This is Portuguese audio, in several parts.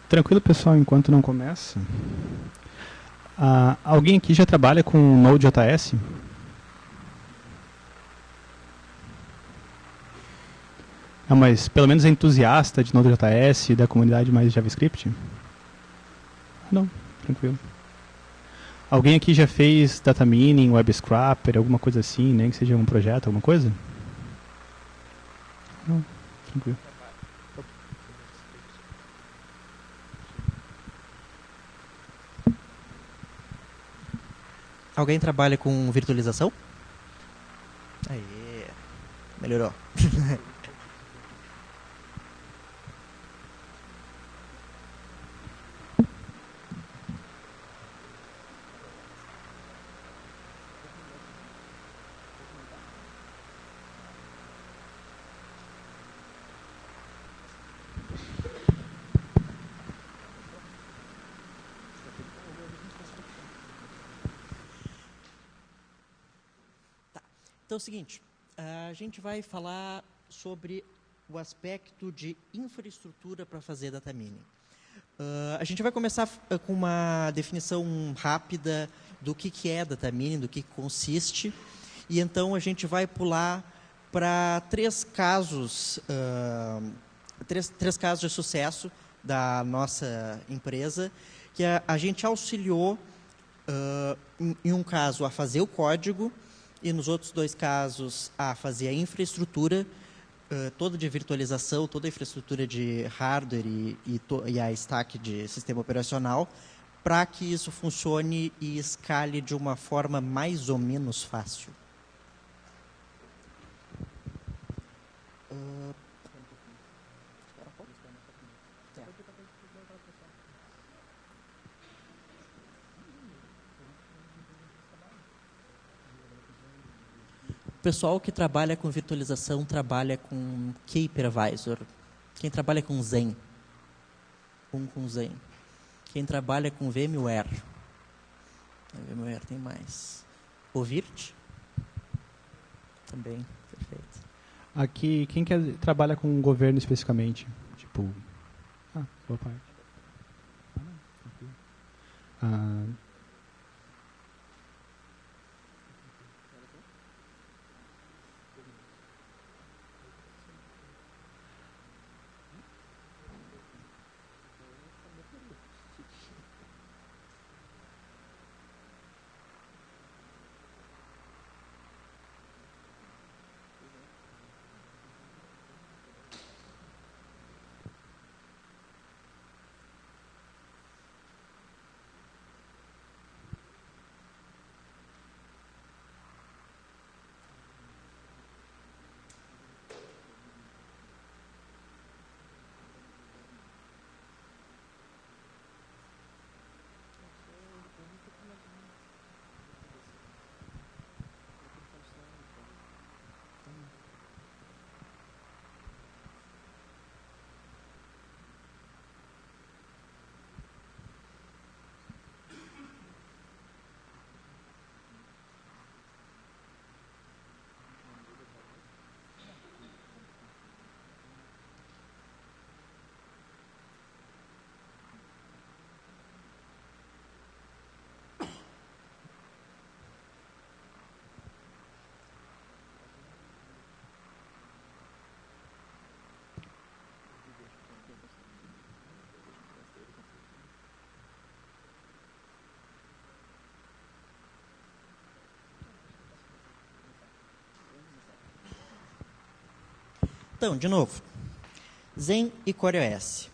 Tranquilo, pessoal, enquanto não começa. Alguém aqui já trabalha com Node.js? Mas pelo menos é entusiasta de Node.js e da comunidade mais JavaScript? Não, tranquilo. Alguém aqui já fez data mining, web scrapper, alguma coisa assim, nem que seja um projeto, alguma coisa? Não, tranquilo. Alguém trabalha com virtualização? Aí, melhorou. Então é o seguinte, a gente vai falar sobre o aspecto de infraestrutura para fazer data mining. A gente vai começar com uma definição rápida do que é data mining, do que consiste, e então a gente vai pular para três casos de sucesso da nossa empresa, que a gente auxiliou, em um caso, a fazer o código, e nos outros dois casos a fazer a infraestrutura, toda de virtualização, toda a infraestrutura de hardware e a stack de sistema operacional, para que isso funcione e escale de uma forma mais ou menos fácil. O pessoal que trabalha com virtualização trabalha com Khypervisor. Quem trabalha com Zen? Com Zen. Quem trabalha com VMware? VMware tem mais. Ovirt? Também, perfeito. Aqui, quem trabalha com o governo especificamente? Tipo... boa parte. Tranquilo. Então, de novo, Zen e CoreOS.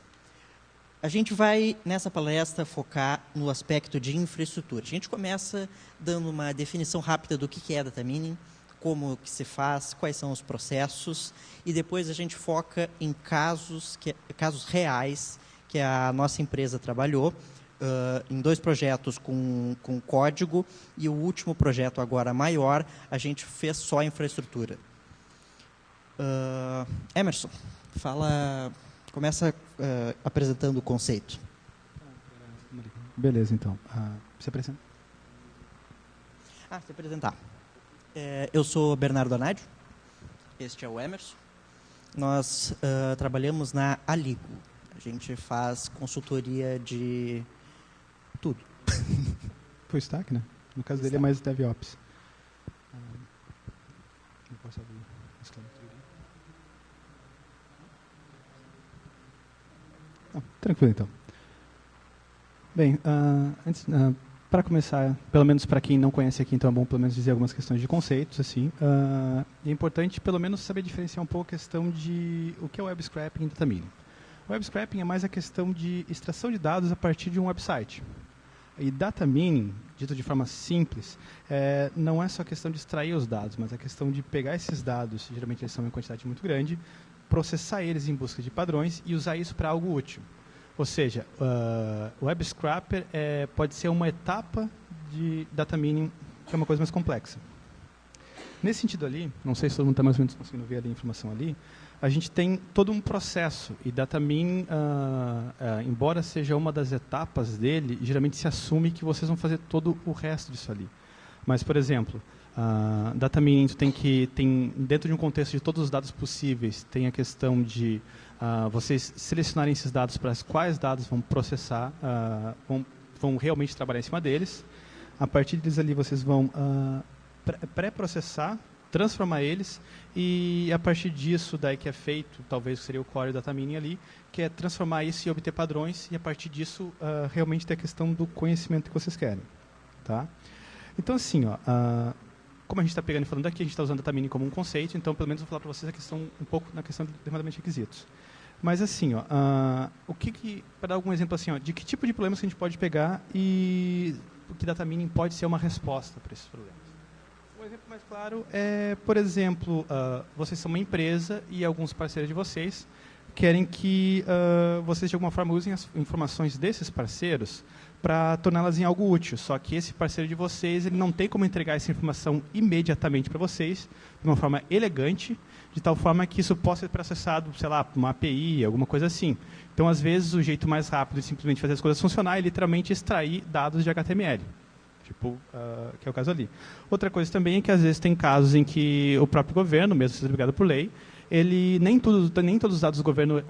A gente vai, nessa palestra, focar no aspecto de infraestrutura. A gente começa dando uma definição rápida do que é data mining, como que se faz, quais são os processos, e depois a gente foca em casos reais que a nossa empresa trabalhou, em dois projetos com código, e o último projeto, agora maior, a gente fez só infraestrutura. Emerson, começa apresentando o conceito. Beleza, então. Se apresenta. Se apresentar. Eu sou Bernardo Anádio, este é o Emerson. Nós trabalhamos na Aligo. A gente faz consultoria de tudo. Full stack, né? No caso dele é mais DevOps. Não posso abrir a escalatura aqui. Tranquilo, então. Bem, antes, para começar, pelo menos para quem não conhece aqui, então é bom pelo menos dizer algumas questões de conceitos, assim. E é importante pelo menos saber diferenciar um pouco a questão de o que é web scraping e data mining. O web scraping é mais a questão de extração de dados a partir de um website. E data mining, dito de forma simples, não é só a questão de extrair os dados, mas a questão de pegar esses dados, geralmente eles são em quantidade muito grande, processar eles em busca de padrões e usar isso para algo útil. Ou seja, o web scraper pode ser uma etapa de data mining, que é uma coisa mais complexa. Nesse sentido ali, não sei se todo mundo está mais ou menos conseguindo ver a informação ali, a gente tem todo um processo, e data mining, embora seja uma das etapas dele, geralmente se assume que vocês vão fazer todo o resto disso ali. Mas, por exemplo, data mining tem dentro de um contexto de todos os dados possíveis, tem a questão de vocês selecionarem esses dados para quais dados vão processar, vão realmente trabalhar em cima deles. A partir deles ali vocês vão pré-processar, transformar eles, e a partir disso daí que é feito, talvez seria o core data mining ali, que é transformar isso e obter padrões, e a partir disso realmente ter a questão do conhecimento que vocês querem. Tá? Então assim, como a gente está pegando e falando aqui, a gente está usando data mining como um conceito, então pelo menos vou falar para vocês a questão, um pouco na questão de determinadamente requisitos. Mas assim, para dar algum exemplo assim, de que tipo de problemas que a gente pode pegar e o que data mining pode ser uma resposta para esses problemas. Um exemplo mais claro é, por exemplo, vocês são uma empresa e alguns parceiros de vocês querem que vocês de alguma forma usem as informações desses parceiros para torná-las em algo útil. Só que esse parceiro de vocês ele não tem como entregar essa informação imediatamente para vocês, de uma forma elegante, de tal forma que isso possa ser processado, sei lá, por uma API, alguma coisa assim. Então, às vezes, o jeito mais rápido de simplesmente fazer as coisas funcionar é literalmente extrair dados de HTML. Que é o caso ali. Outra coisa também é que, às vezes, tem casos em que o próprio governo, mesmo sendo obrigado por lei, nem todos os dados do governo,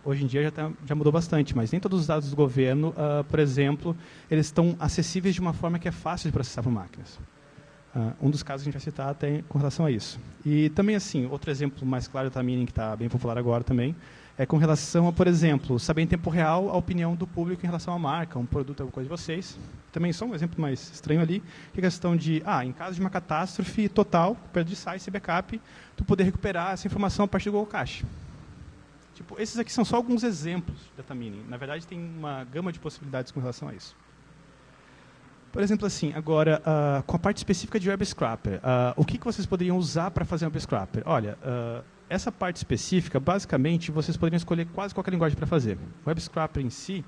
hoje em dia já mudou bastante, mas nem todos os dados do governo, por exemplo, eles estão acessíveis de uma forma que é fácil de processar por máquinas. Um dos casos que a gente vai citar tem com relação a isso. E também, assim, outro exemplo mais claro também, que está bem popular agora também, é com relação a, por exemplo, saber em tempo real a opinião do público em relação à marca, um produto, alguma coisa de vocês. Também só um exemplo mais estranho ali, que é a questão de, em caso de uma catástrofe total, perda de site e backup, tu poder recuperar essa informação a partir do Google Cache. Esses aqui são só alguns exemplos de data mining. Na verdade, tem uma gama de possibilidades com relação a isso. Por exemplo, assim, agora, com a parte específica de web scraper, o que vocês poderiam usar para fazer um web scraper? Olha, essa parte específica, basicamente, vocês poderiam escolher quase qualquer linguagem para fazer. O web scraper em si,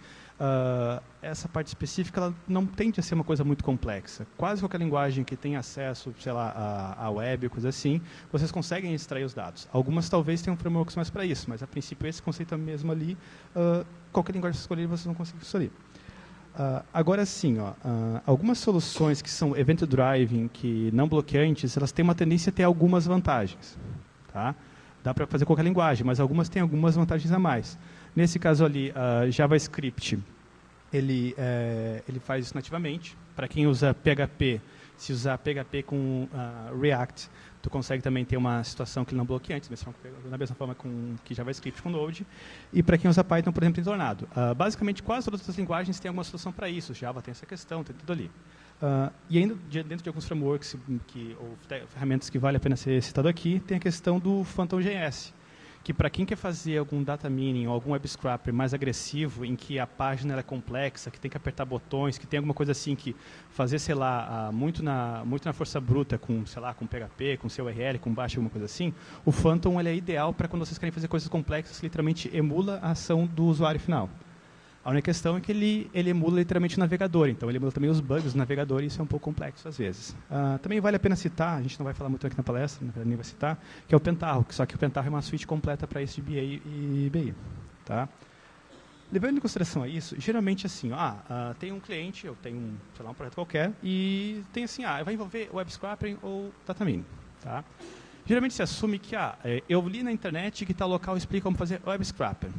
essa parte específica, ela não tende a ser uma coisa muito complexa. Quase qualquer linguagem que tenha acesso, sei lá, à web, coisa assim, vocês conseguem extrair os dados. Algumas talvez tenham frameworks mais para isso, mas a princípio esse conceito mesmo ali, qualquer linguagem que vocês escolherem, vocês vão conseguir isso ali. Agora sim, algumas soluções que são event-driving, que não bloqueantes, elas têm uma tendência a ter algumas vantagens. Tá? Dá para fazer qualquer linguagem, mas algumas têm algumas vantagens a mais. Nesse caso ali, JavaScript, ele faz isso nativamente. Para quem usa PHP, se usar PHP com React, tu consegue também ter uma situação que ele não bloqueia antes, da mesma forma que JavaScript com Node. E para quem usa Python, por exemplo, tem Tornado. Basicamente, quase todas as linguagens têm alguma solução para isso. Java tem essa questão, tem tudo ali. E ainda dentro de alguns frameworks ou ferramentas que vale a pena ser citado aqui, tem a questão do PhantomJS, que para quem quer fazer algum data mining ou algum web scraper mais agressivo, em que a página é complexa, que tem que apertar botões, que tem alguma coisa assim que fazer, sei lá, muito na força bruta, com, sei lá, com PHP, com CURL, com bash, alguma coisa assim, o Phantom ele é ideal para quando vocês querem fazer coisas complexas, que literalmente emula a ação do usuário final. A única questão é que ele emula literalmente o navegador, então ele emula também os bugs do navegador e isso é um pouco complexo às vezes. Também vale a pena citar, a gente não vai falar muito aqui na palestra, nem vai citar, que é o Pentaho, só que o Pentaho é uma suite completa para esse de BA e BI. Tá? Levando em consideração isso, geralmente assim, tem um cliente, eu tenho sei lá, um projeto qualquer, e tem assim, vai envolver web scraping ou data mining. Tá? Geralmente se assume que eu li na internet que tal local explica como fazer web scraping.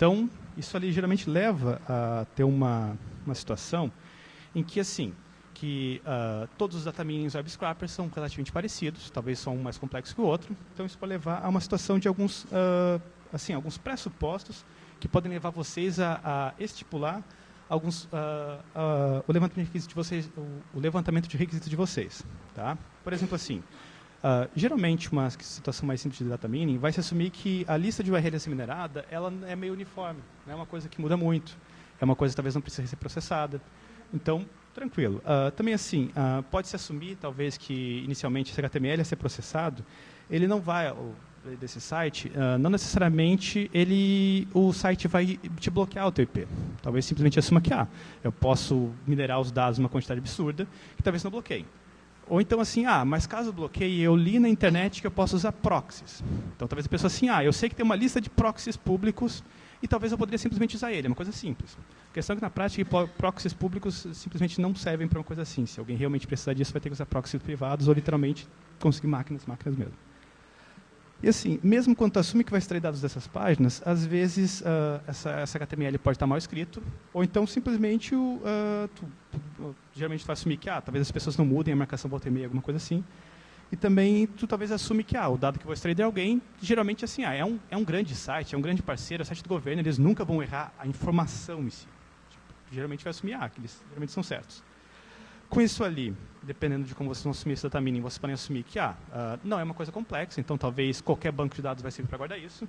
Então, isso ali geralmente leva a ter uma situação em que, assim, todos os data minings web scrapers são relativamente parecidos, talvez só um mais complexo que o outro. Então, isso pode levar a uma situação de alguns pressupostos que podem levar vocês a estipular o levantamento de requisitos de vocês, o levantamento de requisitos de vocês, tá? Por exemplo, assim, geralmente uma situação mais simples de data mining vai se assumir que a lista de URL a ser minerada, ela é meio uniforme, não é uma coisa que muda muito, é uma coisa que talvez não precise ser processada. Então, tranquilo. Também assim, pode-se assumir talvez que inicialmente esse HTML a ser processado, ele não vai desse site, não necessariamente o site vai te bloquear o teu IP. Talvez simplesmente assuma que eu posso minerar os dados numa quantidade absurda que talvez não bloqueie. Ou então assim, mas caso bloqueie, eu li na internet que eu posso usar proxies. Então talvez a pessoa assim, eu sei que tem uma lista de proxies públicos e talvez eu poderia simplesmente usar ele. É uma coisa simples. A questão é que na prática proxies públicos simplesmente não servem para uma coisa assim. Se alguém realmente precisar disso, vai ter que usar proxies privados ou literalmente conseguir máquinas mesmo. E assim, mesmo quando tu assume que vai extrair dados dessas páginas, às vezes essa HTML pode estar mal escrito, ou então simplesmente geralmente tu vai assumir que talvez as pessoas não mudem a marcação volta e meia, alguma coisa assim. E também tu talvez assume que o dado que eu vou extrair de alguém, geralmente assim, é um grande site, é um grande parceiro, é o site do governo, eles nunca vão errar a informação em si. Geralmente vai assumir que eles geralmente são certos. Com isso ali, dependendo de como vocês vão assumir esse data mining, vocês podem assumir que não é uma coisa complexa, então talvez qualquer banco de dados vai servir para guardar isso.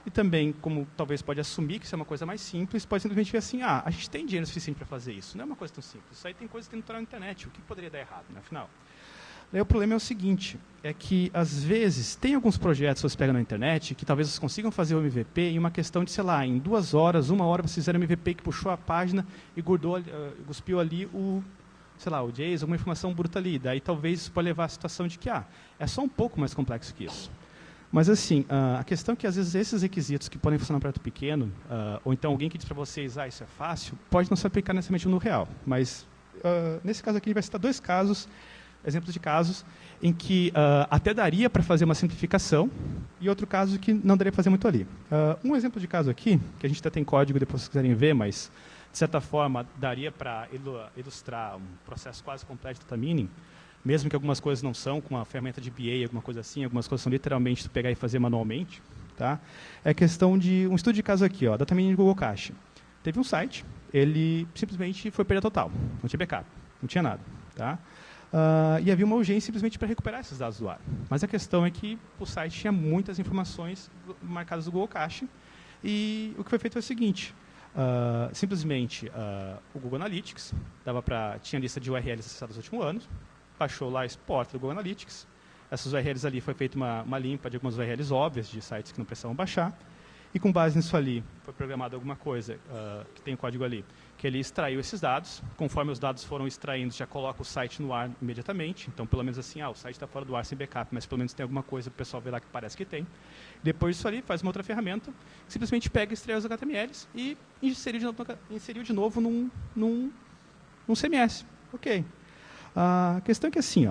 E também, como talvez pode assumir que isso é uma coisa mais simples, pode simplesmente ver assim, a gente tem dinheiro suficiente para fazer isso. Não é uma coisa tão simples. Isso aí tem coisa que tem tutorial na internet. O que poderia dar errado, né, afinal? Daí o problema é o seguinte, é que às vezes tem alguns projetos que você pega na internet que talvez vocês consigam fazer o MVP em uma questão de, sei lá, em 2 horas, 1 hora, vocês fizeram o MVP que puxou a página e cuspiu ali o JSON, alguma informação bruta ali. Daí talvez isso pode levar à situação de que é só um pouco mais complexo que isso. Mas assim, a questão é que às vezes esses requisitos que podem funcionar para projeto pequeno, ou então alguém que diz para vocês, isso é fácil, pode não se aplicar necessariamente no real. Mas nesse caso aqui, vai citar 2 exemplos de casos em que até daria para fazer uma simplificação e outro caso que não daria para fazer muito ali. Um exemplo de caso aqui, que a gente até tem código depois se vocês quiserem ver, mas de certa forma daria para ilustrar um processo quase completo de data mining, mesmo que algumas coisas não são, com a ferramenta de BA, alguma coisa assim, algumas coisas são literalmente tu pegar e fazer manualmente. Tá? É questão de um estudo de caso aqui, data mining de Google Cache. Teve um site, ele simplesmente foi perda total, não tinha backup, não tinha nada. Tá? E havia uma urgência simplesmente para recuperar esses dados do ar. Mas a questão é que o site tinha muitas informações marcadas do Google Cache e o que foi feito foi o seguinte, simplesmente o Google Analytics tinha lista de URLs acessadas nos últimos anos, baixou lá a export do Google Analytics, essas URLs ali foi feita uma limpa de algumas URLs óbvias de sites que não precisavam baixar, e com base nisso ali foi programado alguma coisa que tem o código ali, que ele extraiu esses dados, conforme os dados foram extraindo, já coloca o site no ar imediatamente, então pelo menos assim, o site está fora do ar sem backup, mas pelo menos tem alguma coisa para o pessoal ver lá que parece que tem. Depois disso ali, faz uma outra ferramenta, que simplesmente pega e extrai os HTMLs e inseriu de novo num CMS. Ok. A questão é que assim,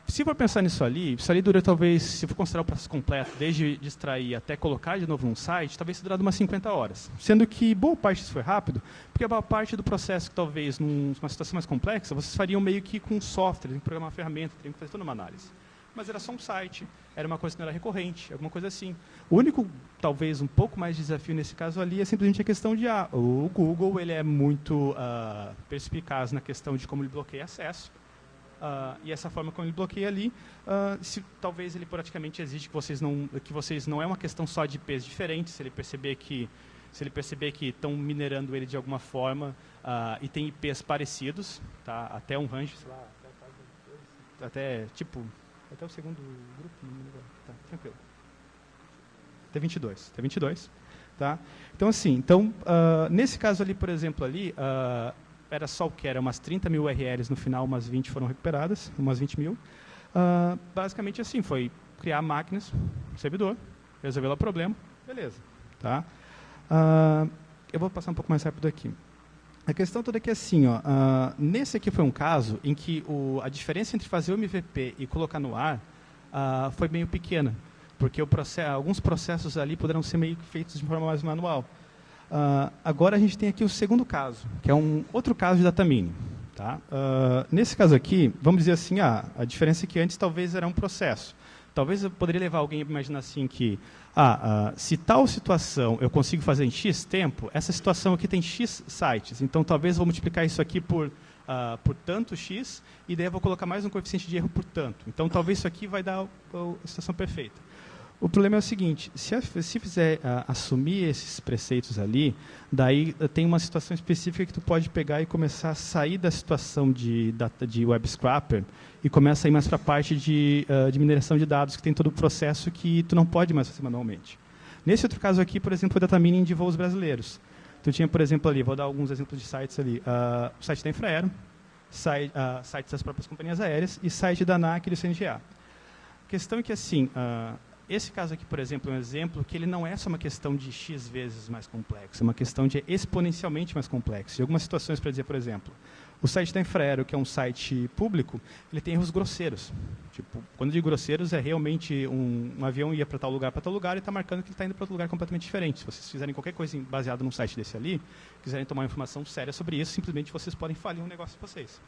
se for pensar nisso ali dura talvez, se for considerar o processo completo, desde de extrair até colocar de novo num site, talvez dure umas 50 horas. Sendo que boa parte disso foi rápido, porque a boa parte do processo que talvez numa situação mais complexa, vocês fariam meio que com software, tem que programar uma ferramenta, tem que fazer toda uma análise. Mas era só um site, era uma coisa que não era recorrente, alguma coisa assim. O único, talvez, um pouco mais desafio nesse caso ali é simplesmente a questão de, o Google ele é muito perspicaz na questão de como ele bloqueia acesso. E essa forma como ele bloqueia ali, talvez ele praticamente exige que vocês não é uma questão só de IPs diferentes, se ele perceber que estão minerando ele de alguma forma e tem IPs parecidos, tá? Até um range, sei lá, até o segundo grupo, tá, tranquilo. Até 22. Tá? Então, assim, nesse caso ali, por exemplo, era só o que era umas 30 mil URLs, no final umas 20 foram recuperadas, umas 20 mil. Basicamente assim, foi criar máquinas, servidor, resolver o problema, beleza. Tá? Eu vou passar um pouco mais rápido aqui. A questão toda é que assim, nesse aqui foi um caso em que a diferença entre fazer o MVP e colocar no ar foi meio pequena. porque alguns processos ali poderão ser meio que feitos de forma mais manual. Agora a gente tem aqui o segundo caso, que é um outro caso de data mining. Tá? Nesse caso aqui, vamos dizer assim, a diferença é que antes talvez era um processo. Talvez eu poderia levar alguém a imaginar assim que, se tal situação eu consigo fazer em X tempo, essa situação aqui tem X sites, então talvez eu vou multiplicar isso aqui por tanto X, e daí eu vou colocar mais um coeficiente de erro por tanto. Então talvez isso aqui vai dar a situação perfeita. O problema é o seguinte, se fizer assumir esses preceitos ali, daí tem uma situação específica que tu pode pegar e começar a sair da situação de web scrapper e começa a ir mais para a parte de mineração de dados, que tem todo o processo que tu não pode mais fazer manualmente. Nesse outro caso aqui, por exemplo, o data mining de voos brasileiros. Tu tinha, por exemplo, ali, vou dar alguns exemplos de sites ali, o site da Infraero, sites das próprias companhias aéreas e site da ANAC e do CNGA. A questão é que, assim, esse caso aqui, por exemplo, é um exemplo que ele não é só uma questão de X vezes mais complexo, é uma questão de exponencialmente mais complexo. Em algumas situações, para dizer, por exemplo, o site da Infraero, que é um site público, ele tem erros grosseiros. Tipo, quando eu digo grosseiros, é realmente um avião ia para tal lugar e está marcando que ele está indo para outro lugar completamente diferente. Se vocês fizerem qualquer coisa baseada num site desse ali, quiserem tomar uma informação séria sobre isso, simplesmente vocês podem falir um negócio de vocês.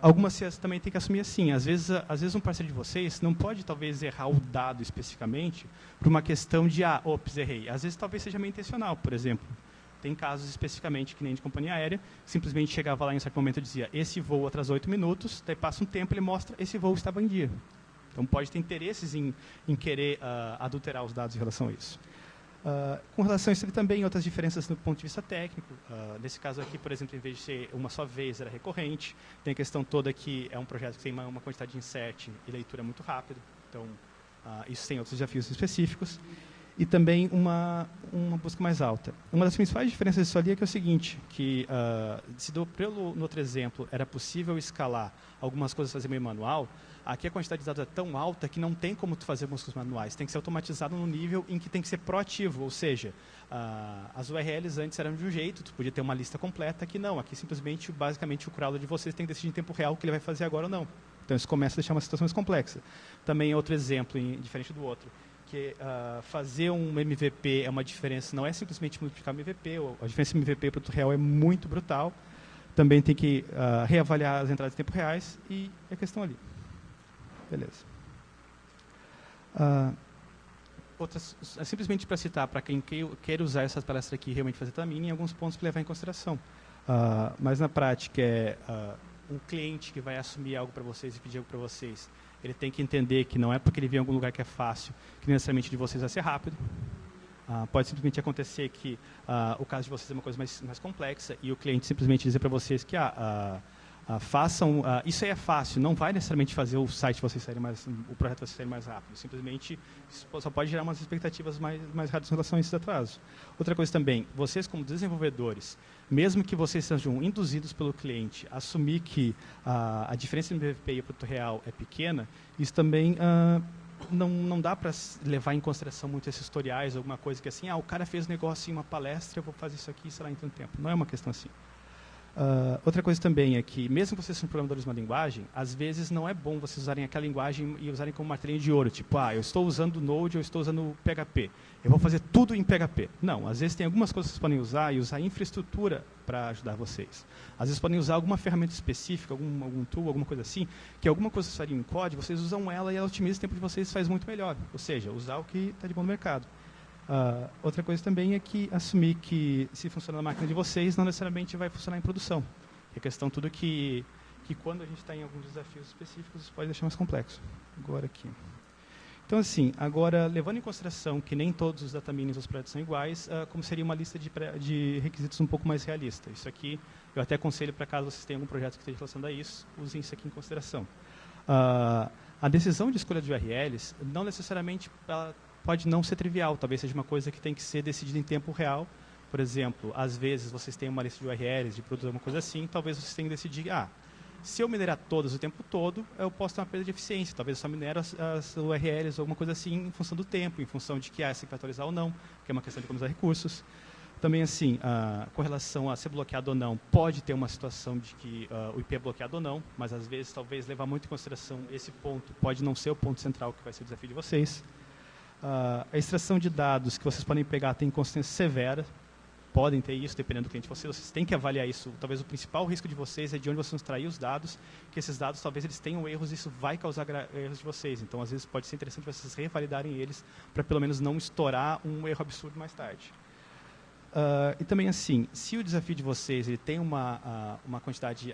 Algumas CIAs também tem que assumir assim. Às vezes um parceiro de vocês não pode, talvez, errar o dado especificamente por uma questão de, ops, errei. Às vezes, talvez seja meio intencional. Por exemplo, tem casos especificamente, que nem de companhia aérea, simplesmente chegava lá em um certo momento e dizia, esse voo atrasou 8 minutos, daí passa um tempo, ele mostra, esse voo estava em dia. Então, pode ter interesses em querer adulterar os dados em relação a isso. Com relação a isso, também outras diferenças do ponto de vista técnico. Nesse caso aqui, por exemplo, em vez de ser uma só vez, era recorrente. Tem a questão toda que é um projeto que tem uma quantidade de insert e leitura muito rápido. Então, isso tem outros desafios específicos. E também uma busca mais alta. Uma das principais diferenças disso ali é que é o seguinte, que no outro exemplo era possível escalar algumas coisas fazer meio manual, aqui a quantidade de dados é tão alta que não tem como tu fazer algumas coisas manuais. Tem que ser automatizado no nível em que tem que ser proativo, ou seja, as URLs antes eram de um jeito, tu podia ter uma lista completa, aqui não. Aqui simplesmente, basicamente, o crawler de vocês tem que decidir em tempo real o que ele vai fazer agora ou não. Então isso começa a deixar uma situação mais complexa. Também outro exemplo, diferente do outro, que fazer um MVP é uma diferença, não é simplesmente multiplicar o MVP, a diferença MVP para o real é muito brutal. Também tem que reavaliar as entradas em tempo reais e a questão ali. Beleza. Simplesmente para citar, para quem quer usar essas palestras aqui e realmente fazer também, em alguns pontos para levar em consideração. Mas na prática um cliente que vai assumir algo para vocês e pedir algo para vocês, ele tem que entender que não é porque ele vem em algum lugar que é fácil, que necessariamente de vocês vai ser rápido. Pode simplesmente acontecer que o caso de vocês é uma coisa mais complexa e o cliente simplesmente dizer para vocês que façam, isso aí é fácil, não vai necessariamente fazer o site vocês saírem o projeto vocês saírem mais rápido, simplesmente isso só pode gerar umas expectativas mais rápidas em relação a esse atraso. Outra coisa também, vocês como desenvolvedores, mesmo que vocês sejam induzidos pelo cliente a assumir que a diferença entre o MVP e o produto real é pequena, isso também não dá para levar em consideração muito esses tutoriais, alguma coisa que assim, o cara fez um negócio em uma palestra, eu vou fazer isso aqui, sei lá, em tanto tempo. Não é uma questão assim. Outra coisa também é que, mesmo que vocês sejam programadores de uma linguagem, às vezes não é bom vocês usarem aquela linguagem e usarem como martelinho de ouro, tipo, eu estou usando Node, eu estou usando PHP, eu vou fazer tudo em PHP. Não, às vezes tem algumas coisas que vocês podem usar e usar infraestrutura para ajudar vocês. Às vezes podem usar alguma ferramenta específica, algum tool, alguma coisa assim, que alguma coisa que vocês fariam em código, vocês usam ela e ela otimiza o tempo de vocês e faz muito melhor. Ou seja, usar o que está de bom no mercado. Outra coisa também é que assumir que se funciona na máquina de vocês, não necessariamente vai funcionar em produção. É questão tudo que quando a gente está em alguns desafios específicos, isso pode deixar mais complexo. Agora aqui. Então, assim, agora, levando em consideração que nem todos os data minings dos projetos são iguais, como seria uma lista de requisitos um pouco mais realista. Isso aqui, eu até aconselho para caso vocês tenham algum projeto que esteja relacionado a isso, usem isso aqui em consideração. A decisão de escolha de URLs, não necessariamente ela pode não ser trivial, talvez seja uma coisa que tem que ser decidida em tempo real. Por exemplo, às vezes vocês têm uma lista de URLs, de produtos, alguma coisa assim, talvez vocês tenham que decidir, se eu minerar todas o tempo todo, eu posso ter uma perda de eficiência, talvez eu só minero as URLs ou alguma coisa assim em função do tempo, em função de que essa que vai atualizar ou não, que é uma questão de economizar recursos. Também, assim, com relação a ser bloqueado ou não, pode ter uma situação de que o IP é bloqueado ou não, mas às vezes, talvez, levar muito em consideração esse ponto pode não ser o ponto central que vai ser o desafio de vocês. A extração de dados que vocês podem pegar tem consistência severa, podem ter isso, dependendo do cliente de vocês. Vocês têm que avaliar isso. Talvez o principal risco de vocês é de onde vocês vão extrair os dados, que esses dados, talvez, eles tenham erros e isso vai causar erros de vocês. Então, às vezes, pode ser interessante vocês revalidarem eles para, pelo menos, não estourar um erro absurdo mais tarde. E também, assim, se o desafio de vocês ele tem uma quantidade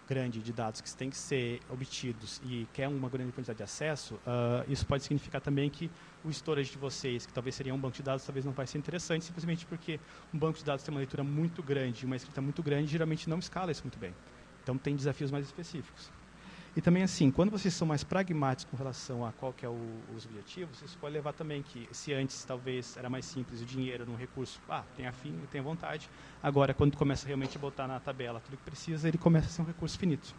grande de dados que têm que ser obtidos e quer uma grande quantidade de acesso, isso pode significar também que o storage de vocês, que talvez seria um banco de dados, talvez não vai ser interessante, simplesmente porque um banco de dados tem uma leitura muito grande, uma escrita muito grande, geralmente não escala isso muito bem. Então, tem desafios mais específicos. E também, assim, quando vocês são mais pragmáticos com relação a qual que é os objetivos, isso pode levar também que, se antes talvez era mais simples o dinheiro num recurso, tem afim, tem vontade, agora, quando começa realmente a botar na tabela tudo que precisa, ele começa a ser um recurso finito.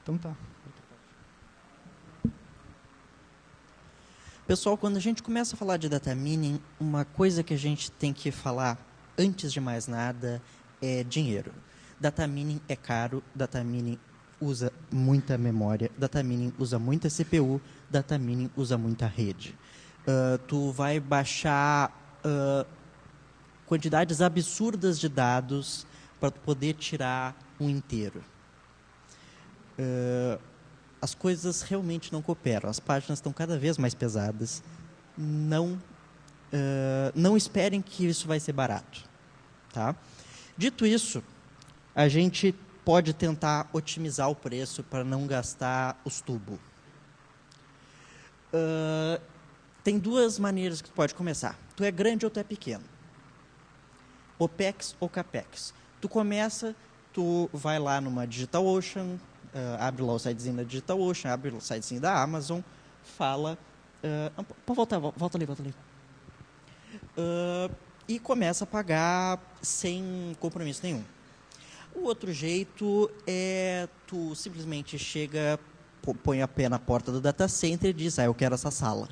Então, tá. Pessoal, quando a gente começa a falar de data mining, uma coisa que a gente tem que falar, antes de mais nada, é dinheiro. Data mining é caro, data mining usa muita memória, data mining usa muita CPU, data mining usa muita rede. Tu vai baixar quantidades absurdas de dados para poder tirar um inteiro. As coisas realmente não cooperam, as páginas estão cada vez mais pesadas. Não esperem que isso vai ser barato. Tá? Dito isso, a gente pode tentar otimizar o preço para não gastar os tubos. Tem duas maneiras que tu pode começar. Tu é grande ou tu é pequeno. OPEX ou CAPEX. Tu começa, tu vai lá numa DigitalOcean, abre lá o sitezinho da DigitalOcean, abre o sitezinho da Amazon, fala... volta ali. E começa a pagar sem compromisso nenhum. O outro jeito é tu simplesmente chega, põe a pé na porta do data center e diz, eu quero essa sala.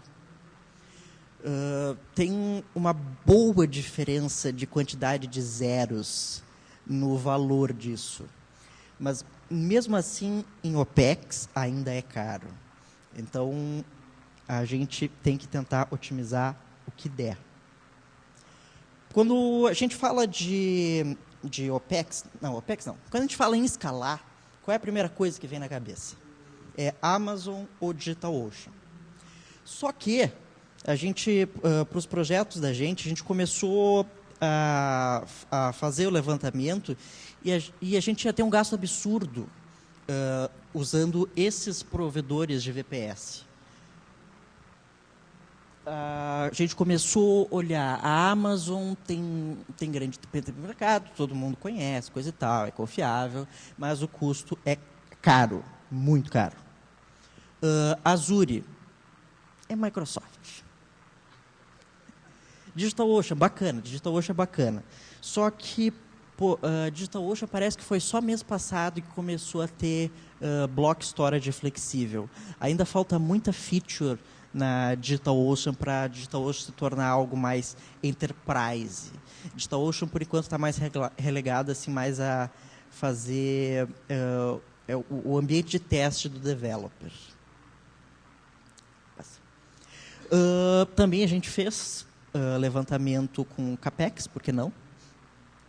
Tem uma boa diferença de quantidade de zeros no valor disso. Mas, mesmo assim, em OPEX ainda é caro. Então, a gente tem que tentar otimizar o que der. Quando a gente fala de OPEX não. Quando a gente fala em escalar, qual é a primeira coisa que vem na cabeça? É Amazon ou DigitalOcean. Só que a gente, para os projetos da gente, a gente começou a fazer o levantamento e a gente ia ter um gasto absurdo usando esses provedores de VPS. A gente começou a olhar, a Amazon tem grande mercado, todo mundo conhece, coisa e tal, é confiável, mas o custo é caro, muito caro. Azure é Microsoft. DigitalOcean, bacana. Só que DigitalOcean parece que foi só mês passado que começou a ter block storage flexível. Ainda falta muita feature na DigitalOcean para DigitalOcean se tornar algo mais enterprise. DigitalOcean, por enquanto, está mais relegado assim, mais a fazer o ambiente de teste do developer. Também a gente fez levantamento com CAPEX, por que não?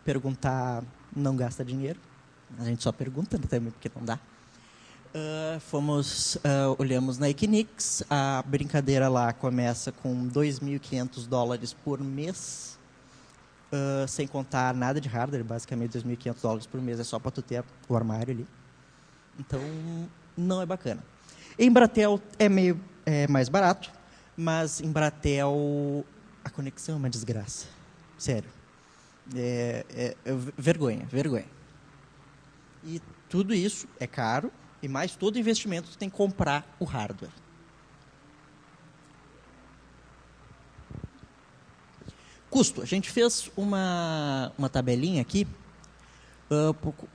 Perguntar não gasta dinheiro. A gente só pergunta também porque não dá. Olhamos na Equinix, a brincadeira lá começa com $2.500 por mês, sem contar nada de hardware, basicamente $2.500 por mês é só para tu ter o armário ali. Então, não é bacana. Em Bratel é mais barato, mas em Bratel a conexão é uma desgraça. Sério. Vergonha. E tudo isso é caro, e mais todo investimento tu tem que comprar o hardware. Custo. A gente fez uma tabelinha aqui,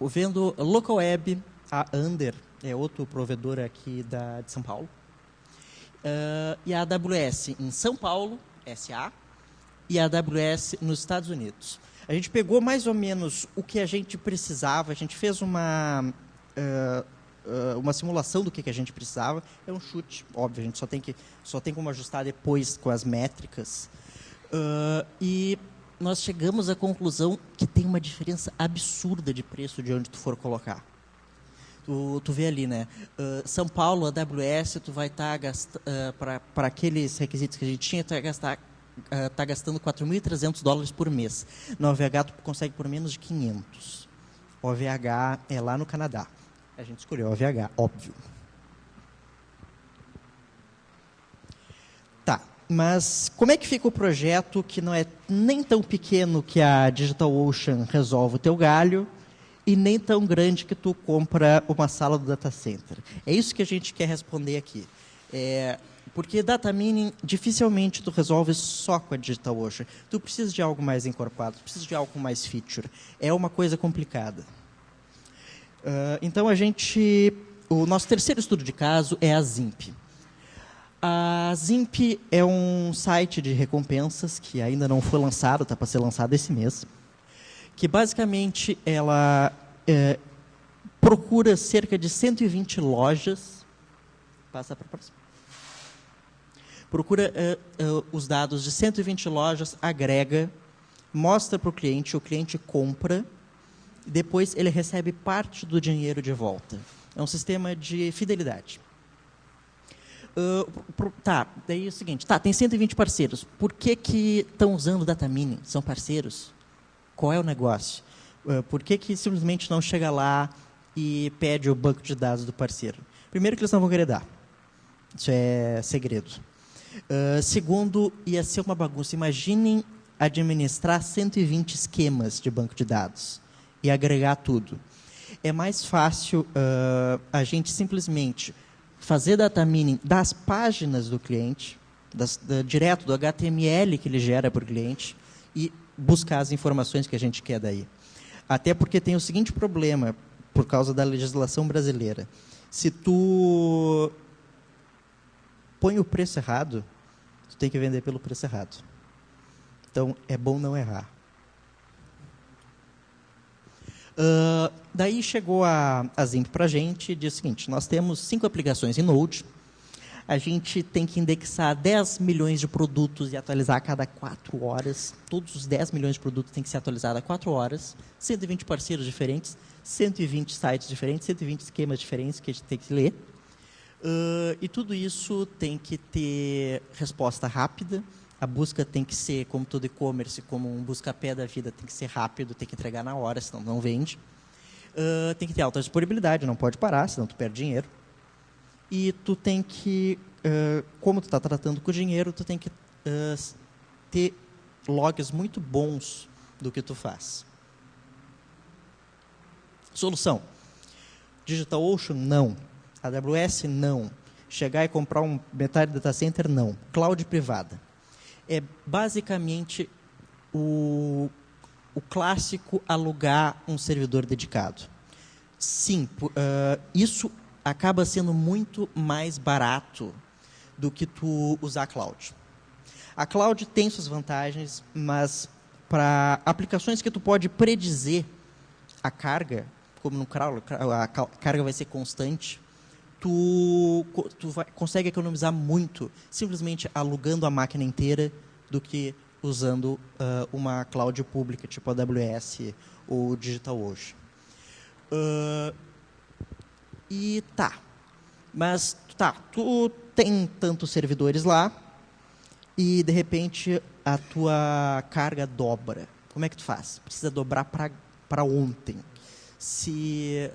vendo Local Web, a Under, é outro provedor aqui de São Paulo, e a AWS em São Paulo, SA, e a AWS nos Estados Unidos. A gente pegou mais ou menos o que a gente precisava, a gente fez uma simulação do que a gente precisava. É um chute, óbvio, a gente só tem como ajustar depois com as métricas. E nós chegamos à conclusão que tem uma diferença absurda de preço de onde tu for colocar. Tu vê ali, né? São Paulo, AWS, tu vai estar gastando, para aqueles requisitos que a gente tinha, tu vai tá gastando $4.300 por mês. Na OVH, tu consegue por menos de 500. OVH é lá no Canadá. A gente escolheu OVH, óbvio. Tá, mas como é que fica o projeto que não é nem tão pequeno que a DigitalOcean resolve o teu galho e nem tão grande que tu compra uma sala do data center? É isso que a gente quer responder aqui. Porque data mining, dificilmente tu resolve só com a DigitalOcean. Tu precisa de algo mais encorpado, tu precisa de algo com mais feature. É uma coisa complicada. Então, o nosso terceiro estudo de caso é a Zimp. A Zimp é um site de recompensas que ainda não foi lançado, está para ser lançado esse mês, que basicamente ela procura cerca de 120 lojas. Passa para a próxima. Procura os dados de 120 lojas, agrega, mostra para o cliente compra, e depois ele recebe parte do dinheiro de volta. É um sistema de fidelidade. Daí é o seguinte, tem 120 parceiros. Por que estão usando data mining? São parceiros? Qual é o negócio? Por que simplesmente não chega lá e pede o banco de dados do parceiro? Primeiro, que eles não vão querer dar. Isso é segredo. Segundo, ia ser uma bagunça. Imaginem administrar 120 esquemas de banco de dados e agregar tudo. É mais fácil a gente simplesmente fazer data mining das páginas do cliente, direto do HTML que ele gera para o cliente, e buscar as informações que a gente quer daí. Até porque tem o seguinte problema, por causa da legislação brasileira. Se tu põe o preço errado, tu tem que vender pelo preço errado. Então, é bom não errar. Daí chegou a Zimp para a gente e disse o seguinte: nós temos 5 aplicações em Node, a gente tem que indexar 10 milhões de produtos e atualizar a cada 4 horas. Todos os 10 milhões de produtos têm que ser atualizados a 4 horas, 120 parceiros diferentes, 120 sites diferentes, 120 esquemas diferentes que a gente tem que ler. E tudo isso tem que ter resposta rápida. A busca tem que ser, como todo e-commerce, como um busca-pé da vida, tem que ser rápido, tem que entregar na hora, senão não vende. Tem que ter alta disponibilidade, não pode parar, senão tu perde dinheiro. E tu tem que, como tu está tratando com o dinheiro, tu tem que ter logs muito bons do que tu faz. Solução: DigitalOcean, não. AWS, não. Chegar e comprar um metade data center, não. Cloud privada. É basicamente o clássico alugar um servidor dedicado. Sim, isso acaba sendo muito mais barato do que tu usar a cloud. A cloud tem suas vantagens, mas para aplicações que tu pode predizer a carga, como no cloud, a carga vai ser constante, tu consegue economizar muito simplesmente alugando a máquina inteira do que usando uma cloud pública, tipo a AWS ou DigitalOcean. Mas tu tem tantos servidores lá e, de repente, a tua carga dobra. Como é que tu faz? Precisa dobrar para ontem. Se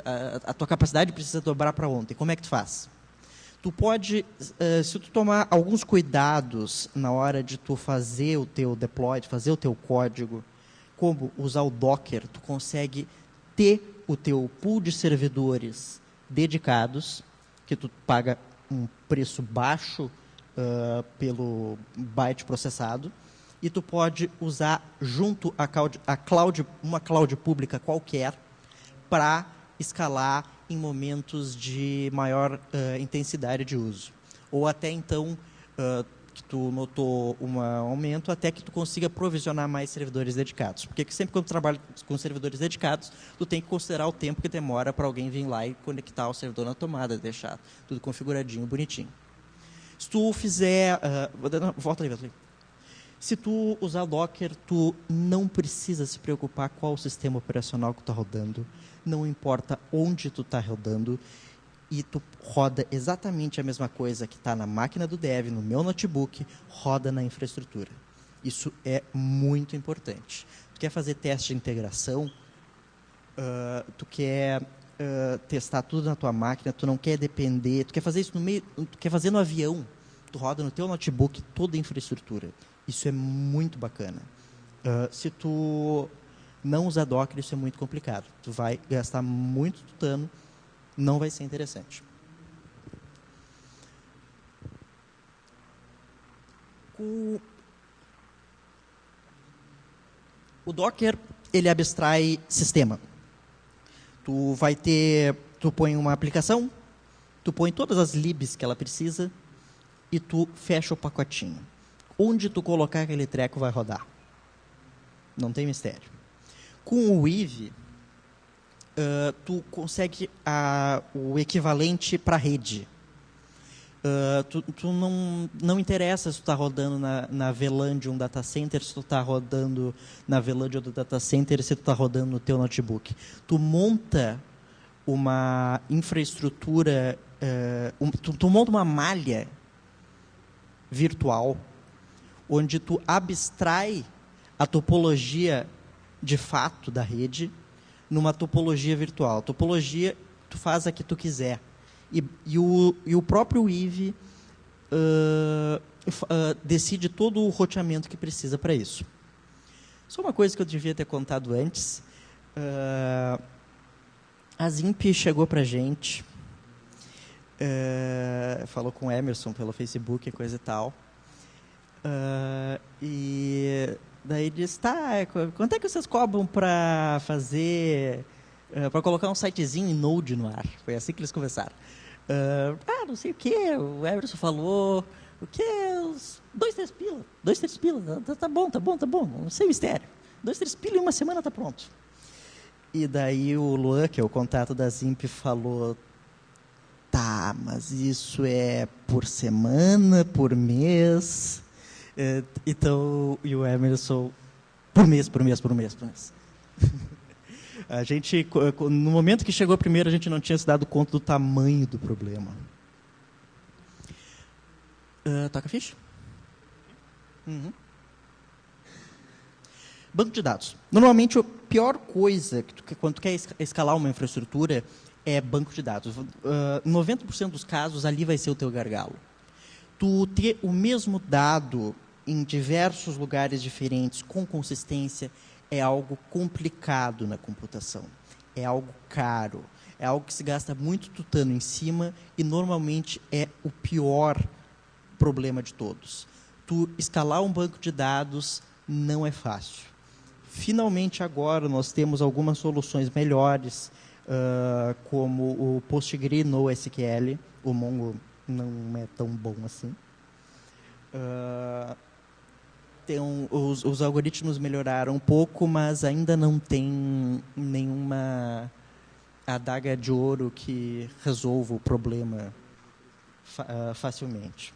a tua capacidade precisa dobrar para ontem, como é que tu faz? Tu pode, se tu tomar alguns cuidados na hora de tu fazer o teu deploy, de fazer o teu código, como usar o Docker, tu consegue ter o teu pool de servidores dedicados, que tu paga um preço baixo pelo byte processado, e tu pode usar junto uma cloud pública qualquer para escalar em momentos de maior intensidade de uso. Ou até então que tu notou um aumento até que tu consiga provisionar mais servidores dedicados. Porque sempre quando tu trabalha com servidores dedicados, tu tem que considerar o tempo que demora para alguém vir lá e conectar o servidor na tomada, deixar tudo configuradinho, bonitinho. Se tu fizer... volta ali. Se tu usar Docker, tu não precisa se preocupar qual o sistema operacional que tu está rodando, não importa onde tu está rodando, e tu roda exatamente a mesma coisa que está na máquina do dev, no meu notebook, roda na infraestrutura. Isso é muito importante. Tu quer fazer teste de integração, tu quer testar tudo na tua máquina, tu não quer depender, tu quer fazer isso tu quer fazer no avião, tu roda no teu notebook toda a infraestrutura. Isso é muito bacana. Se tu não usar Docker, isso é muito complicado. Tu vai gastar muito tutano, não vai ser interessante. O Docker, ele abstrai sistema. Tu põe uma aplicação, tu põe todas as libs que ela precisa e tu fecha o pacotinho. Onde tu colocar aquele treco vai rodar. Não tem mistério. Com o Weave, tu consegue o equivalente para a rede. Tu não interessa se tu está rodando na VLAN de um data center, se tu está rodando na VLAN de outro data center, se tu está rodando no teu notebook. Tu monta uma infraestrutura, tu monta uma malha virtual, onde tu abstrai a topologia de fato da rede numa topologia virtual. Topologia, tu faz a que tu quiser. E o próprio Weave decide todo o roteamento que precisa para isso. Só uma coisa que eu devia ter contado antes. A Zimp chegou para a gente, falou com o Emerson pelo Facebook e coisa e tal. E daí disse, quanto é que vocês cobram para fazer, para colocar um sitezinho em Node no ar? Foi assim que eles conversaram. Não sei o que, o Emerson falou, o que? 2, 3 pila. 2, 3 pila, tá bom, não sei mistério. 2, 3 pila e uma semana tá pronto. E daí o Luan, que é o contato da Zimp, falou, tá, mas isso é por semana, por mês? Então, e o Emerson, por mês. A gente, no momento que chegou primeiro, a gente não tinha se dado conta do tamanho do problema. Toca a ficha? Uhum. Banco de dados. Normalmente, a pior coisa quando tu quer escalar uma infraestrutura é banco de dados. 90% dos casos, ali vai ser o teu gargalo. Tu ter o mesmo dado em diversos lugares diferentes, com consistência, é algo complicado na computação. É algo caro. É algo que se gasta muito tutano em cima e, normalmente, é o pior problema de todos. Tu escalar um banco de dados não é fácil. Finalmente, agora, nós temos algumas soluções melhores, como o PostgreSQL NoSQL. O Mongo não é tão bom assim. Os algoritmos melhoraram um pouco, mas ainda não tem nenhuma adaga de ouro que resolva o problema facilmente.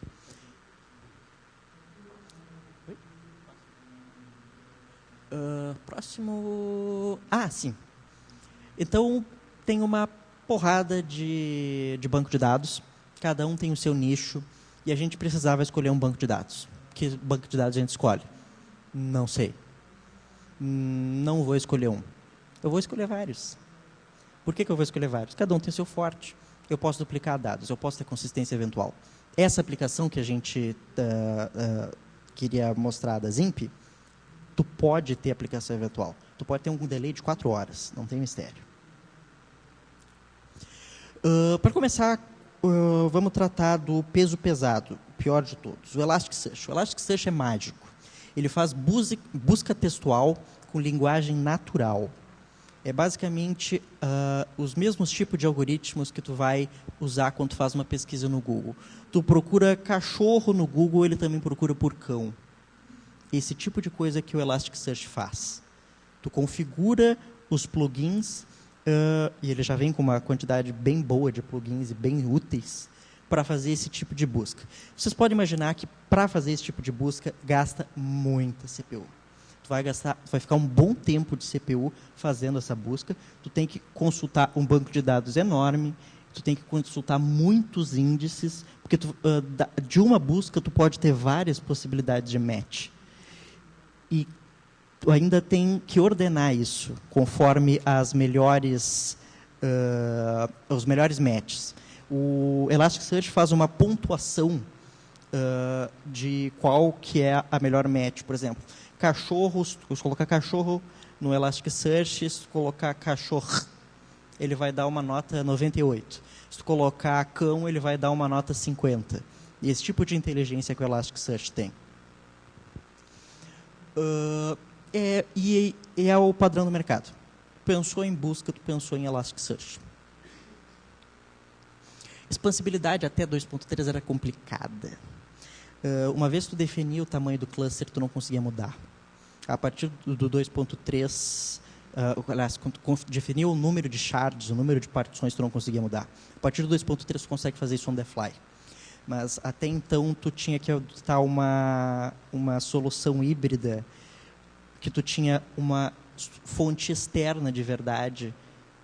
Próximo... sim. Então, tem uma porrada de banco de dados. Cada um tem o seu nicho. E a gente precisava escolher um banco de dados. Que banco de dados a gente escolhe? Não sei. Não vou escolher um. Eu vou escolher vários. Por que eu vou escolher vários? Cada um tem seu forte. Eu posso duplicar dados, eu posso ter consistência eventual. Essa aplicação que a gente queria mostrar da Zimp, tu pode ter aplicação eventual. Tu pode ter um delay de 4 horas, não tem mistério. Para começar, vamos tratar do peso pesado, o pior de todos, o Elasticsearch. O Elasticsearch é mágico. Ele faz busca textual com linguagem natural. É basicamente os mesmos tipos de algoritmos que tu vai usar quando tu faz uma pesquisa no Google. Tu procura cachorro no Google, ele também procura por cão. Esse tipo de coisa que o Elasticsearch faz. Tu configura os plugins, e ele já vem com uma quantidade bem boa de plugins e bem úteis para fazer esse tipo de busca. Vocês podem imaginar que para fazer esse tipo de busca gasta muita CPU. Tu vai ficar um bom tempo de CPU fazendo essa busca. Tu tem que consultar um banco de dados enorme, tu tem que consultar muitos índices, porque de uma busca tu pode ter várias possibilidades de match. E tu ainda tem que ordenar isso conforme os melhores matches. O Elasticsearch faz uma pontuação de qual que é a melhor match. Por exemplo, cachorros, se colocar cachorro no Elasticsearch, se colocar cachorro, ele vai dar uma nota 98. Se tu colocar cão, ele vai dar uma nota 50. E esse tipo de inteligência que o Elasticsearch tem. E é o padrão do mercado. Pensou em busca, tu pensou em Elasticsearch. Expansibilidade até 2.3 era complicada. Uma vez que tu definia o tamanho do cluster, tu não conseguia mudar. A partir do 2.3, quando tu definiu o número de shards, o número de partições, tu não conseguia mudar. A partir do 2.3, tu consegue fazer isso on the fly. Mas até então, tu tinha que adotar uma solução híbrida, que tu tinha uma fonte externa de verdade,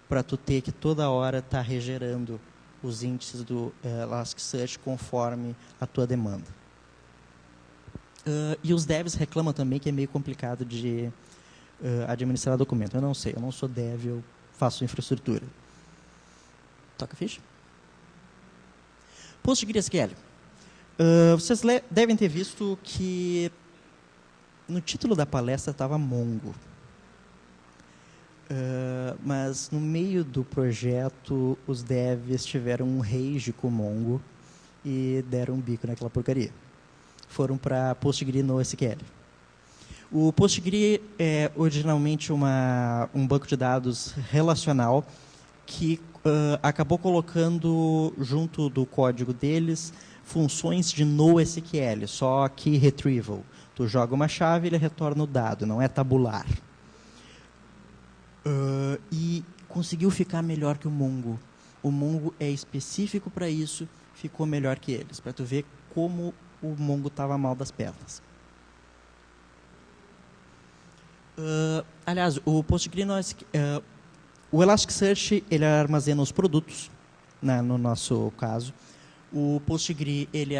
para tu ter que toda hora estar regerando os índices do Elasticsearch conforme a tua demanda. E os devs reclamam também que é meio complicado de administrar documento. Eu não sei, eu não sou dev, eu faço infraestrutura. Toca a ficha. PostgreSQL. Vocês devem ter visto que no título da palestra estava Mongo. Mas no meio do projeto, os devs tiveram um rage com o Mongo e deram um bico naquela porcaria. Foram para PostgreNoSQL. O Postgre é originalmente um banco de dados relacional que acabou colocando junto do código deles funções de NoSQL, só que retrieval. Tu joga uma chave e ele retorna o dado, não é tabular. E conseguiu ficar melhor que o Mongo. O Mongo é específico para isso, ficou melhor que eles, para tu ver como o Mongo estava mal das pernas. Aliás, o PostgreSQL, o Elasticsearch, ele armazena os produtos, né, no nosso caso. O Postgre, ele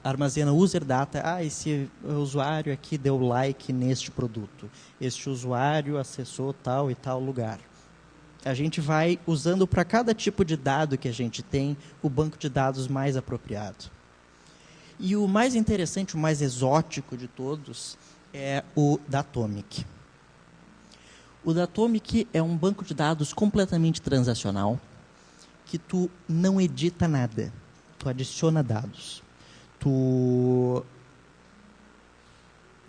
armazena user data. Esse usuário aqui deu like neste produto. Este usuário acessou tal e tal lugar. A gente vai usando para cada tipo de dado que a gente tem o banco de dados mais apropriado. E o mais interessante, o mais exótico de todos é o Datomic. O Datomic é um banco de dados completamente transacional que tu não edita nada. Tu adiciona dados. Tu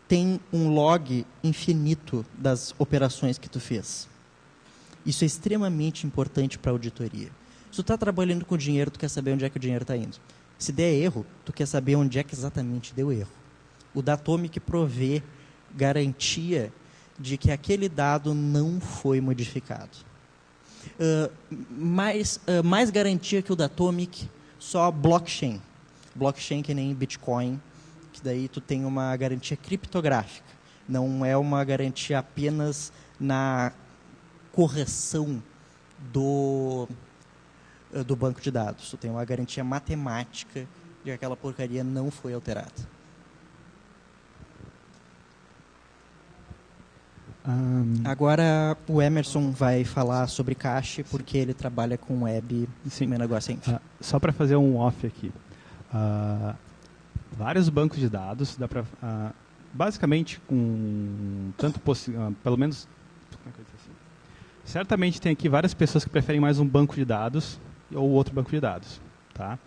tem um log infinito das operações que tu fez. Isso é extremamente importante para a auditoria. Se tu está trabalhando com dinheiro, tu quer saber onde é que o dinheiro está indo. Se der erro, tu quer saber onde é que exatamente deu erro. O Datomic provê garantia de que aquele dado não foi modificado. Mais garantia que o Datomic, só blockchain. Blockchain que nem Bitcoin, que daí tu tem uma garantia criptográfica. Não é uma garantia apenas na correção do banco de dados. Tu tem uma garantia matemática de que aquela porcaria não foi alterada. Agora o Emerson vai falar sobre cache, porque ele trabalha com web. Sim. Meu negócio é só para fazer um off aqui. Vários bancos de dados, dá para basicamente com tanto pelo menos, como é que eu dizer assim? Certamente tem aqui várias pessoas que preferem mais um banco de dados ou outro banco de dados, tá?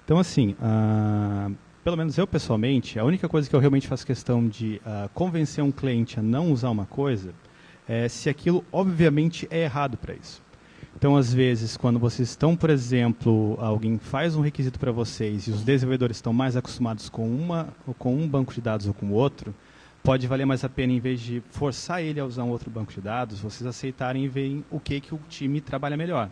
Então assim, pelo menos eu pessoalmente, a única coisa que eu realmente faço questão de convencer um cliente a não usar uma coisa se aquilo obviamente é errado para isso. Então, às vezes, quando vocês estão, por exemplo, alguém faz um requisito para vocês e os desenvolvedores estão mais acostumados com um banco de dados ou com o outro, pode valer mais a pena, em vez de forçar ele a usar um outro banco de dados, vocês aceitarem e verem o que o time trabalha melhor.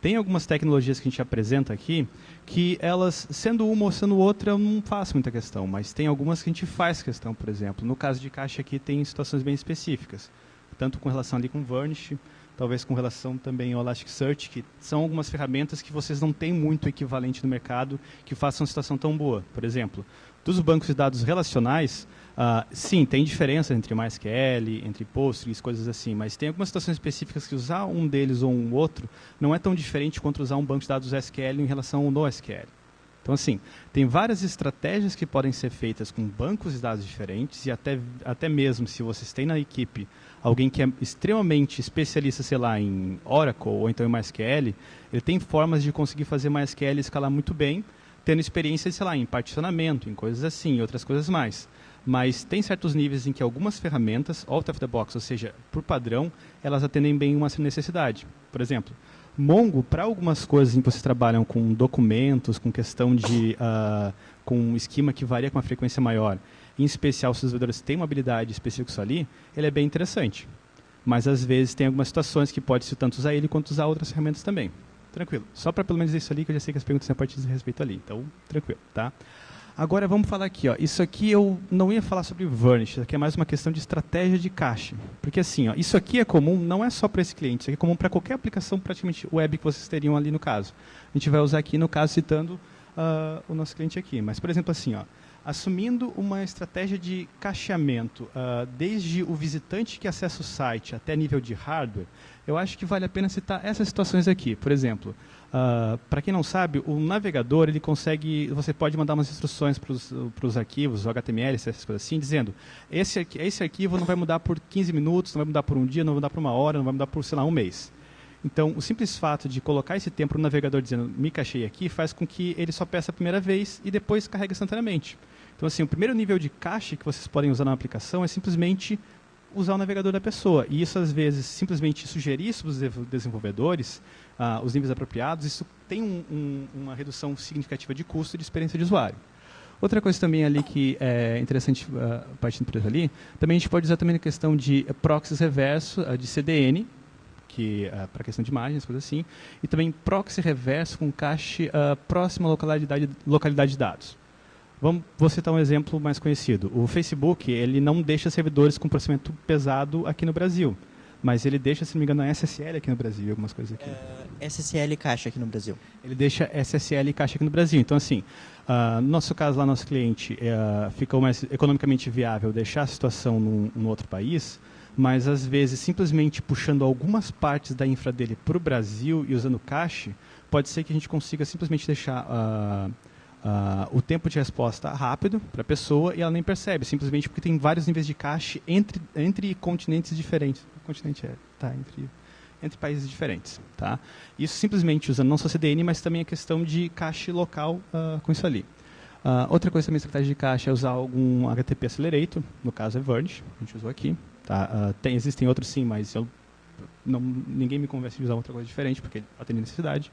Tem algumas tecnologias que a gente apresenta aqui que elas, sendo uma ou sendo outra, eu não faço muita questão, mas tem algumas que a gente faz questão, por exemplo. No caso de caixa aqui, tem situações bem específicas, tanto com relação ali com Varnish, talvez com relação também ao Elasticsearch, que são algumas ferramentas que vocês não têm muito equivalente no mercado que façam uma situação tão boa. Por exemplo, dos bancos de dados relacionais, sim, tem diferença entre MySQL, entre Postgres, coisas assim, mas tem algumas situações específicas que usar um deles ou um outro não é tão diferente quanto usar um banco de dados SQL em relação ao NoSQL. Então, assim, tem várias estratégias que podem ser feitas com bancos de dados diferentes e até mesmo se vocês têm na equipe alguém que é extremamente especialista, sei lá, em Oracle ou então em MySQL, ele tem formas de conseguir fazer MySQL escalar muito bem, tendo experiência, sei lá, em particionamento, em coisas assim, outras coisas mais. Mas tem certos níveis em que algumas ferramentas, out of the box, ou seja, por padrão, elas atendem bem uma necessidade. Por exemplo, Mongo, para algumas coisas em que vocês trabalham com documentos, com questão de com um esquema que varia com uma frequência maior, em especial se os desenvolvedores têm uma habilidade específica ali, ele é bem interessante. Mas às vezes tem algumas situações que pode-se tanto usar ele quanto usar outras ferramentas também. Tranquilo. Só para pelo menos isso ali, que eu já sei que as perguntas têm a partir de respeito ali. Então, tranquilo, tá? Agora vamos falar aqui, ó. Isso aqui eu não ia falar sobre Varnish, isso aqui é mais uma questão de estratégia de cache. Porque assim, ó, isso aqui é comum, não é só para esse cliente, isso aqui é comum para qualquer aplicação praticamente web que vocês teriam ali no caso. A gente vai usar aqui, no caso, citando o nosso cliente aqui. Mas, por exemplo, assim, ó, assumindo uma estratégia de cacheamento, desde o visitante que acessa o site até nível de hardware, eu acho que vale a pena citar essas situações aqui. Por exemplo, para quem não sabe, o navegador, ele consegue, você pode mandar umas instruções para os arquivos, o HTML, essas coisas assim, dizendo, esse arquivo não vai mudar por 15 minutos, não vai mudar por um dia, não vai mudar por uma hora, não vai mudar por, sei lá, um mês. Então, o simples fato de colocar esse tempo no navegador dizendo, me cachei aqui, faz com que ele só peça a primeira vez e depois carrega instantaneamente. Então, assim, o primeiro nível de cache que vocês podem usar na aplicação é simplesmente usar o navegador da pessoa. E isso, às vezes, simplesmente sugerir isso para os desenvolvedores, os níveis apropriados, isso tem uma redução significativa de custo e de experiência de usuário. Outra coisa também ali que é interessante, partindo por isso ali, também a gente pode usar também a questão de proxies reverso, de CDN, que para questão de imagens, coisas assim, e também proxy reverso com cache próximo à localidade de dados. Vou citar um exemplo mais conhecido. O Facebook, ele não deixa servidores com processamento pesado aqui no Brasil, mas ele deixa, se não me engano, a SSL aqui no Brasil, algumas coisas aqui. SSL caixa aqui no Brasil. Ele deixa SSL e caixa aqui no Brasil. Então, assim, no nosso caso, lá, nosso cliente, ficou mais economicamente viável deixar a situação num outro país, mas, às vezes, simplesmente puxando algumas partes da infra dele para o Brasil e usando cache, pode ser que a gente consiga simplesmente deixar o tempo de resposta rápido para a pessoa e ela nem percebe, simplesmente porque tem vários níveis de cache entre continentes diferentes. Continente entre países diferentes. Tá? Isso simplesmente usando não só CDN, mas também a questão de cache local com isso ali. Outra coisa também, estratégia de cache, é usar algum HTTP Accelerator, no caso é Varnish, a gente usou aqui. Tá? Existem outros sim, mas ninguém me convence de usar outra coisa diferente, porque atende necessidade.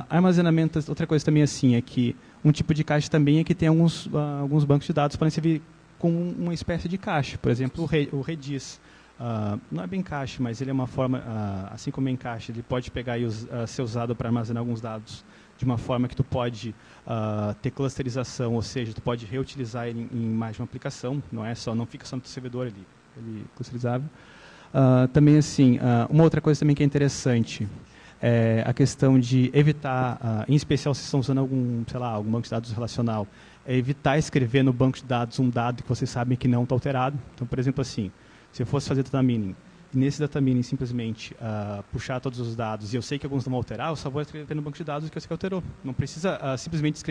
Armazenamento, outra coisa também assim, é que um tipo de cache também é que tem alguns bancos de dados que podem servir com uma espécie de cache. Por exemplo, o Redis. Não é bem cache, mas ele é uma forma, assim como em cache, ele pode pegar e ser usado para armazenar alguns dados de uma forma que tu pode ter clusterização, ou seja, tu pode reutilizar ele em mais de uma aplicação, não fica só no teu servidor ele é clusterizável. Também assim, uma outra coisa também que é interessante é a questão de evitar, em especial se estão usando algum banco de dados relacional, é evitar escrever no banco de dados um dado que vocês sabem que não está alterado. Então, por exemplo, assim, se eu fosse fazer data mining, e nesse data mining simplesmente puxar todos os dados, e eu sei que alguns não vão alterar, eu só vou escrever no banco de dados o que eu sei que alterou. Não precisa simplesmente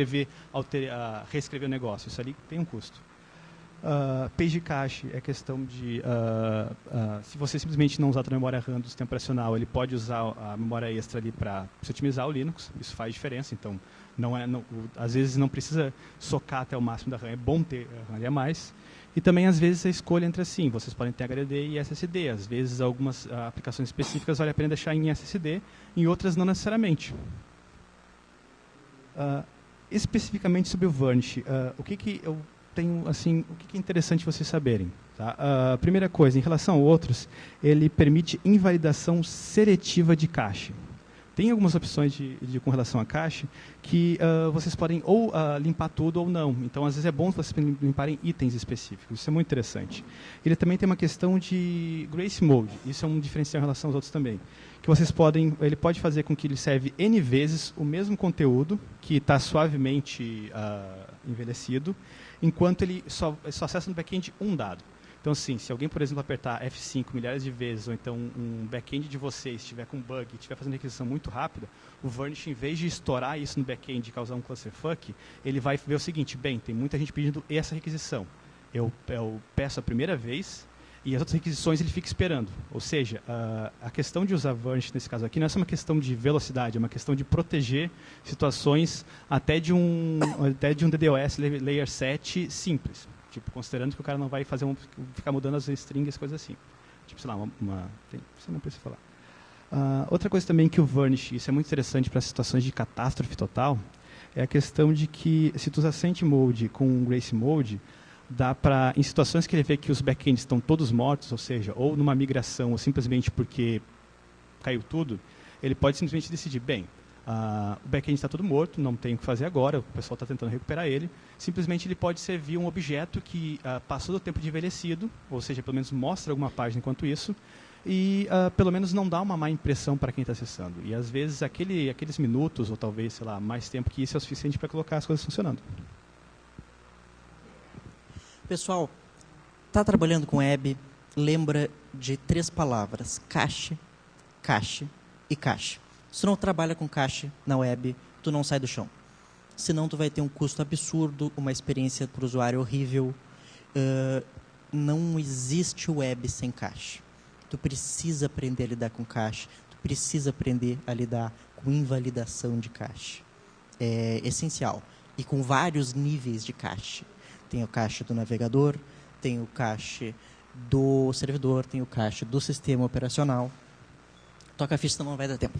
reescrever o negócio, isso ali tem um custo. Page cache é questão de, se você simplesmente não usar a memória RAM do sistema operacional, ele pode usar a memória extra ali para otimizar o Linux, isso faz diferença, então às vezes não precisa socar até o máximo da RAM, é bom ter RAM ali a mais. E também, às vezes, a escolha entre assim, vocês podem ter HDD e SSD. Às vezes, algumas aplicações específicas vale a pena deixar em SSD, em outras não necessariamente. Especificamente sobre o Varnish, o que eu tenho, assim, o que é interessante vocês saberem? Tá? A primeira coisa, em relação a outros, ele permite invalidação seletiva de cache. Tem algumas opções com relação a cache que vocês podem ou limpar tudo ou não. Então, às vezes é bom vocês limparem itens específicos. Isso é muito interessante. Ele também tem uma questão de Grace Mode. Isso é um diferencial em relação aos outros também. Que vocês podem, ele pode fazer com que ele serve N vezes o mesmo conteúdo, que está suavemente envelhecido, enquanto ele só acessa no back-end um dado. Então, assim, se alguém, por exemplo, apertar F5 milhares de vezes, ou então um back-end de vocês estiver com bug e estiver fazendo requisição muito rápida, o Varnish, em vez de estourar isso no back-end e causar um clusterfuck, ele vai ver o seguinte: bem, tem muita gente pedindo essa requisição. Eu peço a primeira vez e as outras requisições ele fica esperando. Ou seja, a questão de usar Varnish nesse caso aqui não é só uma questão de velocidade, é uma questão de proteger situações até de um DDoS Layer 7 simples. Tipo, considerando que o cara não vai ficar mudando as strings, coisas assim. Tipo, sei lá, você não precisa falar. Outra coisa também que o Varnish, isso é muito interessante para situações de catástrofe total, é a questão de que se tu usa Saint Mode com Grace Mode, dá para, em situações que ele vê que os backends estão todos mortos, ou seja, ou numa migração, ou simplesmente porque caiu tudo, ele pode simplesmente decidir, bem, o backend está todo morto, não tem o que fazer agora, o pessoal está tentando recuperar ele. Simplesmente ele pode servir um objeto que passou do tempo de envelhecido, ou seja, pelo menos mostra alguma página enquanto isso, e pelo menos não dá uma má impressão para quem está acessando. E às vezes aqueles minutos, ou talvez, sei lá, mais tempo que isso é o suficiente para colocar as coisas funcionando. Pessoal, está trabalhando com web, lembra de 3 palavras: cache, cache e cache. Se tu não trabalha com cache na web, tu não sai do chão. Senão tu vai ter um custo absurdo, uma experiência para o usuário horrível. Não existe web sem cache. Tu precisa aprender a lidar com cache. Tu precisa aprender a lidar com invalidação de cache. É essencial. E com vários níveis de cache. Tem o cache do navegador, tem o cache do servidor, tem o cache do sistema operacional. Toca a ficha, senão não vai dar tempo.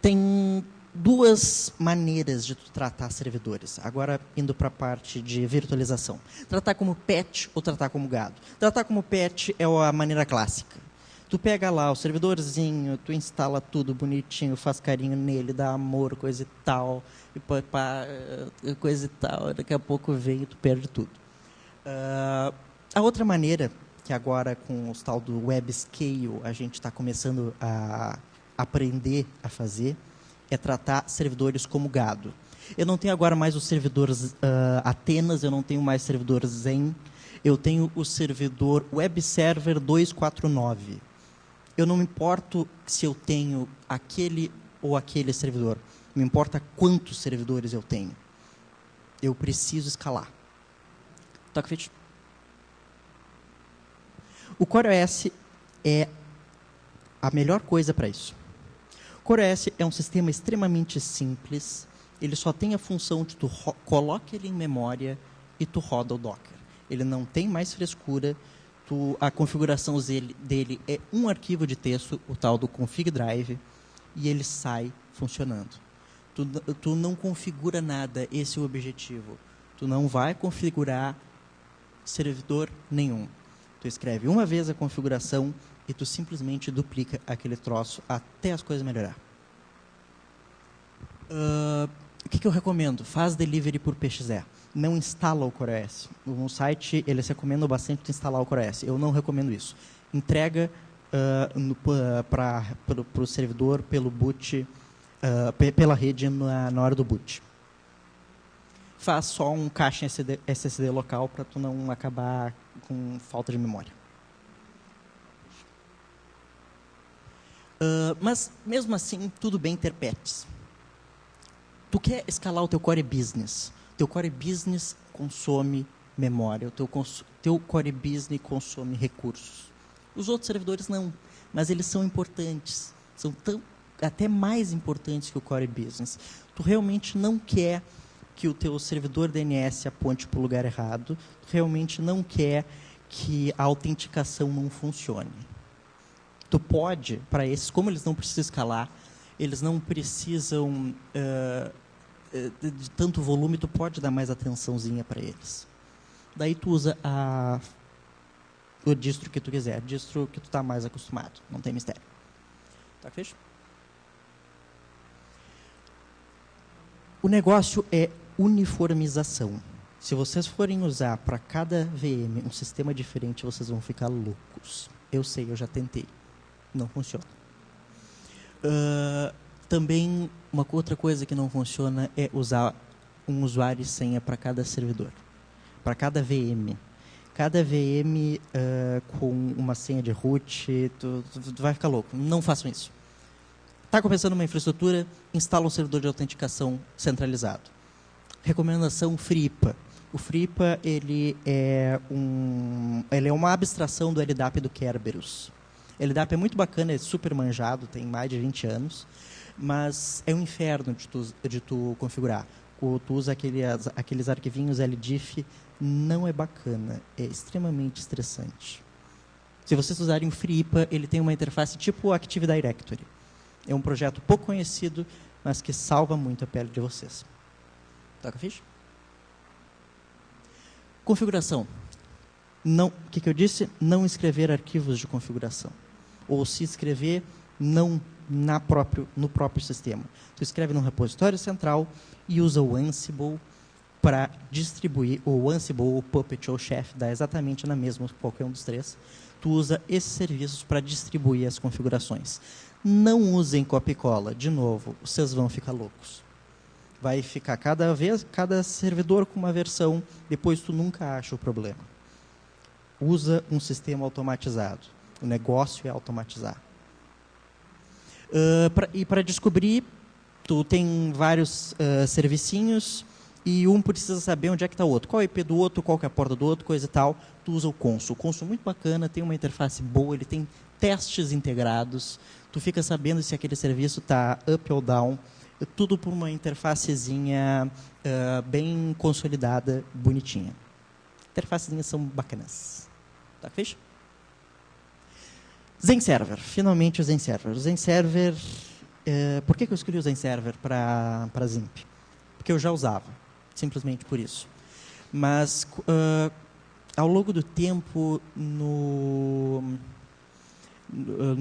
Tem 2 maneiras de tu tratar servidores. Agora, indo para a parte de virtualização. Tratar como pet ou tratar como gado. Tratar como pet é a maneira clássica. Tu pega lá o servidorzinho, tu instala tudo bonitinho, faz carinho nele, dá amor, coisa e tal, coisa e tal. Daqui a pouco vem e tu perde tudo. A outra maneira, que agora com o tal do Web Scale a gente está começando a aprender a fazer, é tratar servidores como gado. Eu não tenho agora mais os servidores Atenas, eu não tenho mais servidor Zen, eu tenho o servidor Web Server 249. Eu não me importo se eu tenho aquele ou aquele servidor, me importa quantos servidores eu tenho. Eu preciso escalar. Toca ficha. O CoreOS é a melhor coisa para isso. O CoreOS é um sistema extremamente simples, ele só tem a função de tu coloca ele em memória e tu roda o Docker. Ele não tem mais frescura, a configuração dele é um arquivo de texto, o tal do config drive, e ele sai funcionando. Tu não configura nada, esse é o objetivo. Tu não vai configurar servidor nenhum. Tu escreve uma vez a configuração e tu simplesmente duplica aquele troço até as coisas melhorar. O que eu recomendo? Faz delivery por PXE. Não instala o CoreOS. No site, eles recomendam bastante tu instalar o CoreOS. Eu não recomendo isso. Entrega para o servidor, pelo boot, pela rede na hora do boot. Faz só um cache SSD local para tu não acabar com falta de memória. Mas, mesmo assim, tudo bem ter patches. Tu quer escalar o teu core business. Teu core business consome memória. O teu core business consome recursos. Os outros servidores não, mas eles são importantes. São até mais importantes que o core business. Tu realmente não quer que o teu servidor DNS aponte para o lugar errado, tu realmente não quer que a autenticação não funcione. Tu pode, para esses, como eles não precisam escalar, eles não precisam de tanto volume, tu pode dar mais atençãozinha para eles. Daí tu usa o distro que tu quiser, distro que tu está mais acostumado, não tem mistério. Tá, fecha? O negócio é uniformização. Se vocês forem usar para cada VM um sistema diferente, vocês vão ficar loucos. Eu sei, eu já tentei. Não funciona. Também, uma outra coisa que não funciona é usar um usuário e senha para cada servidor. Para cada VM. Cada VM com uma senha de root, tu vai ficar louco. Não façam isso. Está começando uma infraestrutura, instala um servidor de autenticação centralizado. Recomendação FreeIPA. O FreeIPA ele é uma abstração do LDAP e do Kerberos. O LDAP é muito bacana, é super manjado, tem mais de 20 anos, mas é um inferno de tu configurar. Tu usa aqueles arquivinhos LDIF, não é bacana, é extremamente estressante. Se vocês usarem o FreeIPA, ele tem uma interface tipo o Active Directory. É um projeto pouco conhecido, mas que salva muito a pele de vocês. Toca a ficha? Configuração. O que eu disse? Não escrever arquivos de configuração. Ou se escrever, não no próprio sistema. Tu escreve num repositório central e usa o Ansible para distribuir, o Ansible, o Puppet ou o Chef, dá exatamente na mesma, qualquer um dos três. Tu usa esses serviços para distribuir as configurações. Não usem copia e cola. De novo, vocês vão ficar loucos. Vai ficar cada servidor com uma versão, depois tu nunca acha o problema. Usa um sistema automatizado. O negócio é automatizar. E para descobrir, tu tem vários servicinhos e um precisa saber onde é que está o outro. Qual é o IP do outro, qual que é a porta do outro, coisa e tal. Tu usa o Consul. O Consul é muito bacana, tem uma interface boa, ele tem testes integrados. Tu fica sabendo se aquele serviço está up ou down. Tudo por uma interfacezinha bem consolidada, bonitinha. Interfacezinhas são bacanas. Tá, fecha? Zen Server. Finalmente o Zen Server. O Zen Server... por que eu escolhi o Zen Server para Zimp? Porque eu já usava. Simplesmente por isso. Mas, ao longo do tempo, no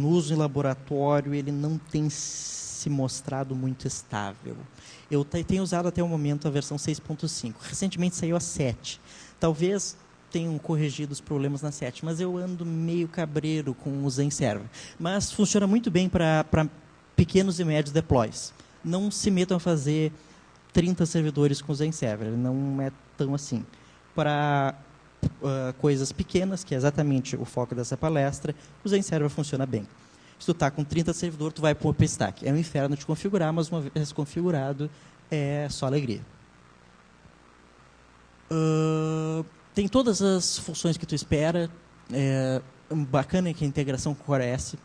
uso em laboratório, ele não tem se mostrado muito estável. Eu tenho usado até o momento a versão 6.5. Recentemente saiu a 7. Talvez tenham corrigido os problemas na 7, mas eu ando meio cabreiro com o Zen Server. Mas funciona muito bem para pequenos e médios deploys. Não se metam a fazer 30 servidores com o Zen Server, não é tão assim. Para coisas pequenas, que é exatamente o foco dessa palestra, o Zen Server funciona bem. Se tu está com 30 servidores, tu vai para o OpenStack. É um inferno de configurar, mas uma vez configurado, é só alegria. Tem todas as funções que tu espera. Bacana que a integração com o CoreOS,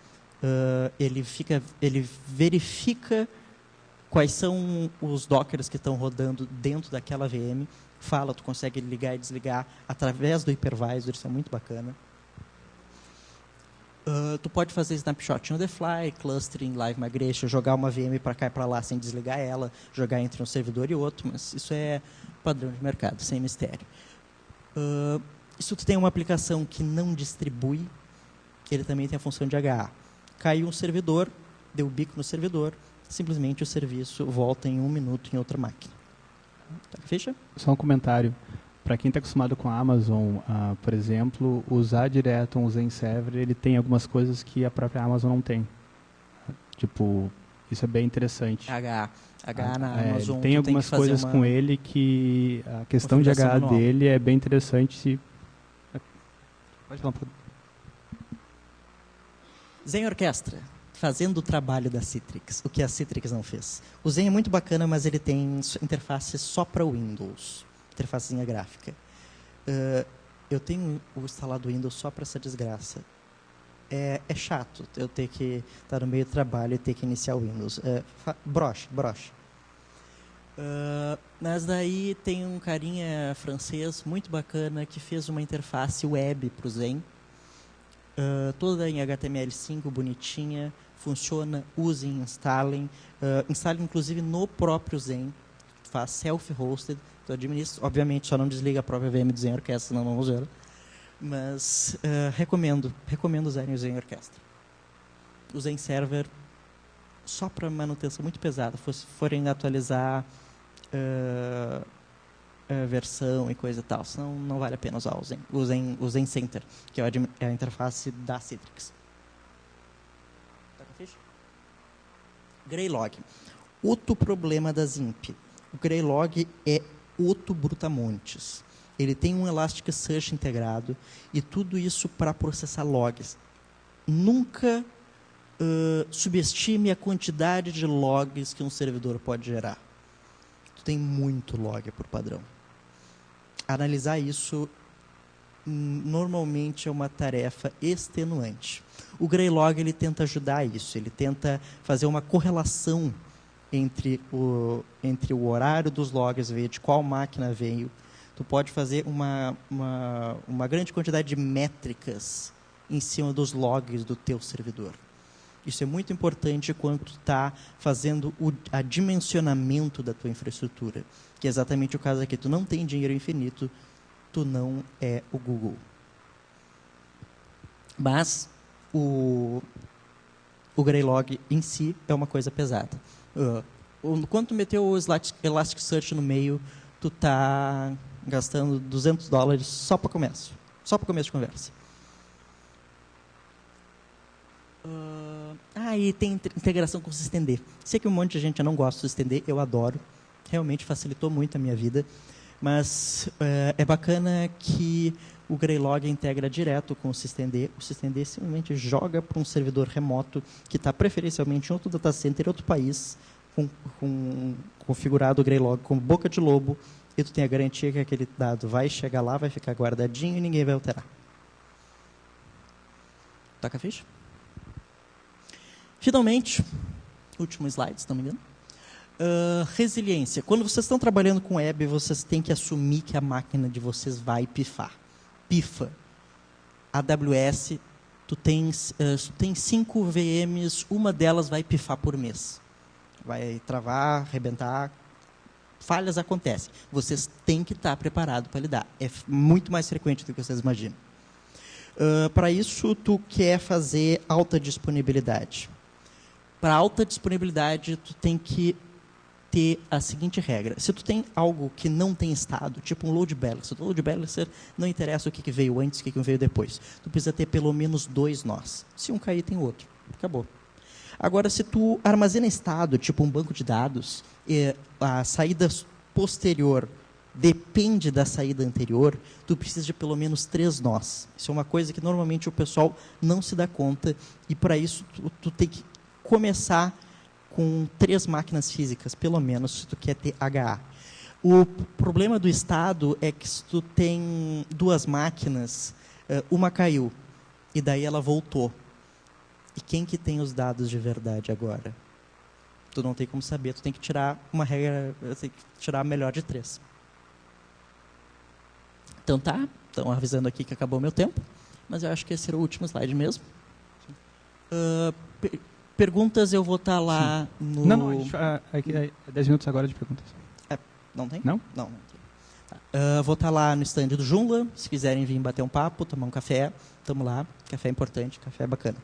ele verifica quais são os dockers que estão rodando dentro daquela VM. Tu consegue ligar e desligar através do hypervisor, isso é muito bacana. Tu pode fazer snapshot on the fly, clustering, live migration, jogar uma VM para cá e para lá sem desligar ela, jogar entre um servidor e outro, mas isso é padrão de mercado, sem mistério. Se tu tem uma aplicação que não distribui, ele também tem a função de HA. Caiu um servidor, deu bico no servidor, simplesmente o serviço volta em 1 minuto em outra máquina. Tá, fecha? Só um comentário. Para quem está acostumado com a Amazon, por exemplo, usar direto um Zen Server, ele tem algumas coisas que a própria Amazon não tem. Tipo, isso é bem interessante. HA na Amazon. Tem algumas coisas com ele que a questão de HA manual dele é bem interessante. Pode falar um pouco. Zen Orquestra, fazendo o trabalho da Citrix, o que a Citrix não fez. O Zen é muito bacana, mas ele tem interface só para Windows. Interfacezinha gráfica. Eu tenho instalado Windows só para essa desgraça. É chato eu ter que estar no meio do trabalho e ter que iniciar o Windows. Broche. Mas daí tem um carinha francês muito bacana que fez uma interface web para o Zen, toda em HTML5, bonitinha, funciona, usem, instalem. Instalem inclusive no próprio Zen, faz self-hosted, tu administra, obviamente só não desliga a própria VM do Zen Orquestra, senão não vamos ver. Mas recomendo usarem o Zen Orquestra. O Zen Server, só para manutenção muito pesada, se forem atualizar versão e coisa e tal, senão não vale a pena usar o Zen Center, que é a interface da Citrix. Tá com a ficha? Greylog. Outro problema da ZIMP. O Greylog é outro brutamontes. Ele tem um Elasticsearch integrado e tudo isso para processar logs. Nunca subestime a quantidade de logs que um servidor pode gerar. Tu tem muito log por padrão. Analisar isso normalmente é uma tarefa extenuante. O Greylog ele tenta ajudar isso, ele tenta fazer uma correlação entre o horário dos logs, ver de qual máquina veio. Tu pode fazer uma grande quantidade de métricas em cima dos logs do teu servidor. Isso é muito importante quando tu está fazendo o dimensionamento da tua infraestrutura, que é exatamente o caso aqui. Tu não tem dinheiro infinito, tu não é o Google. Mas o Greylog em si é uma coisa pesada. Quando tu meteu o Elasticsearch no meio, tu está gastando $200 só para começo de conversa. E tem integração com o SystemD. Sei que um monte de gente não gosta do SystemD, eu adoro. Realmente facilitou muito a minha vida. Mas é bacana que o Greylog integra direto com o SystemD. O SystemD simplesmente joga para um servidor remoto que está preferencialmente em outro data center, em outro país, configurado o Greylog como boca de lobo, e tu tem a garantia que aquele dado vai chegar lá, vai ficar guardadinho e ninguém vai alterar. Toca a ficha? Finalmente, último slide, se não me engano. Resiliência. Quando vocês estão trabalhando com web, vocês têm que assumir que a máquina de vocês vai pifar. Pifa. AWS, tu tem 5 VMs, uma delas vai pifar por mês. Vai travar, arrebentar. Falhas acontecem. Vocês têm que estar preparados para lidar. É muito mais frequente do que vocês imaginam. Para isso, tu quer fazer alta disponibilidade. Para alta disponibilidade, tu tem que ter a seguinte regra. Se tu tem algo que não tem estado, tipo um load balancer, o load balancer não interessa o que veio antes, o que veio depois. Tu precisa ter pelo menos 2 nós. Se um cair, tem outro. Acabou. Agora, se tu armazena estado, tipo um banco de dados, a saída posterior depende da saída anterior, tu precisa de pelo menos 3 nós. Isso é uma coisa que normalmente o pessoal não se dá conta, e para isso tu tem que começar com 3 máquinas físicas, pelo menos, se tu quer ter HA. O problema do estado é que se tu tem 2 máquinas, uma caiu, e daí ela voltou. E quem que tem os dados de verdade agora? Tu não tem como saber, tu tem que tirar uma regra, tem que tirar a melhor de 3. Então tá, estão avisando aqui que acabou o meu tempo, mas eu acho que esse era o último slide mesmo. Perguntas eu vou estar lá no... Não, a gente, é 10 minutos agora de perguntas. Não tem? Não? Não tem. Tá. Vou estar lá no stand do Joomla, se quiserem vir bater um papo, tomar um café, estamos lá. Café é importante, café é bacana.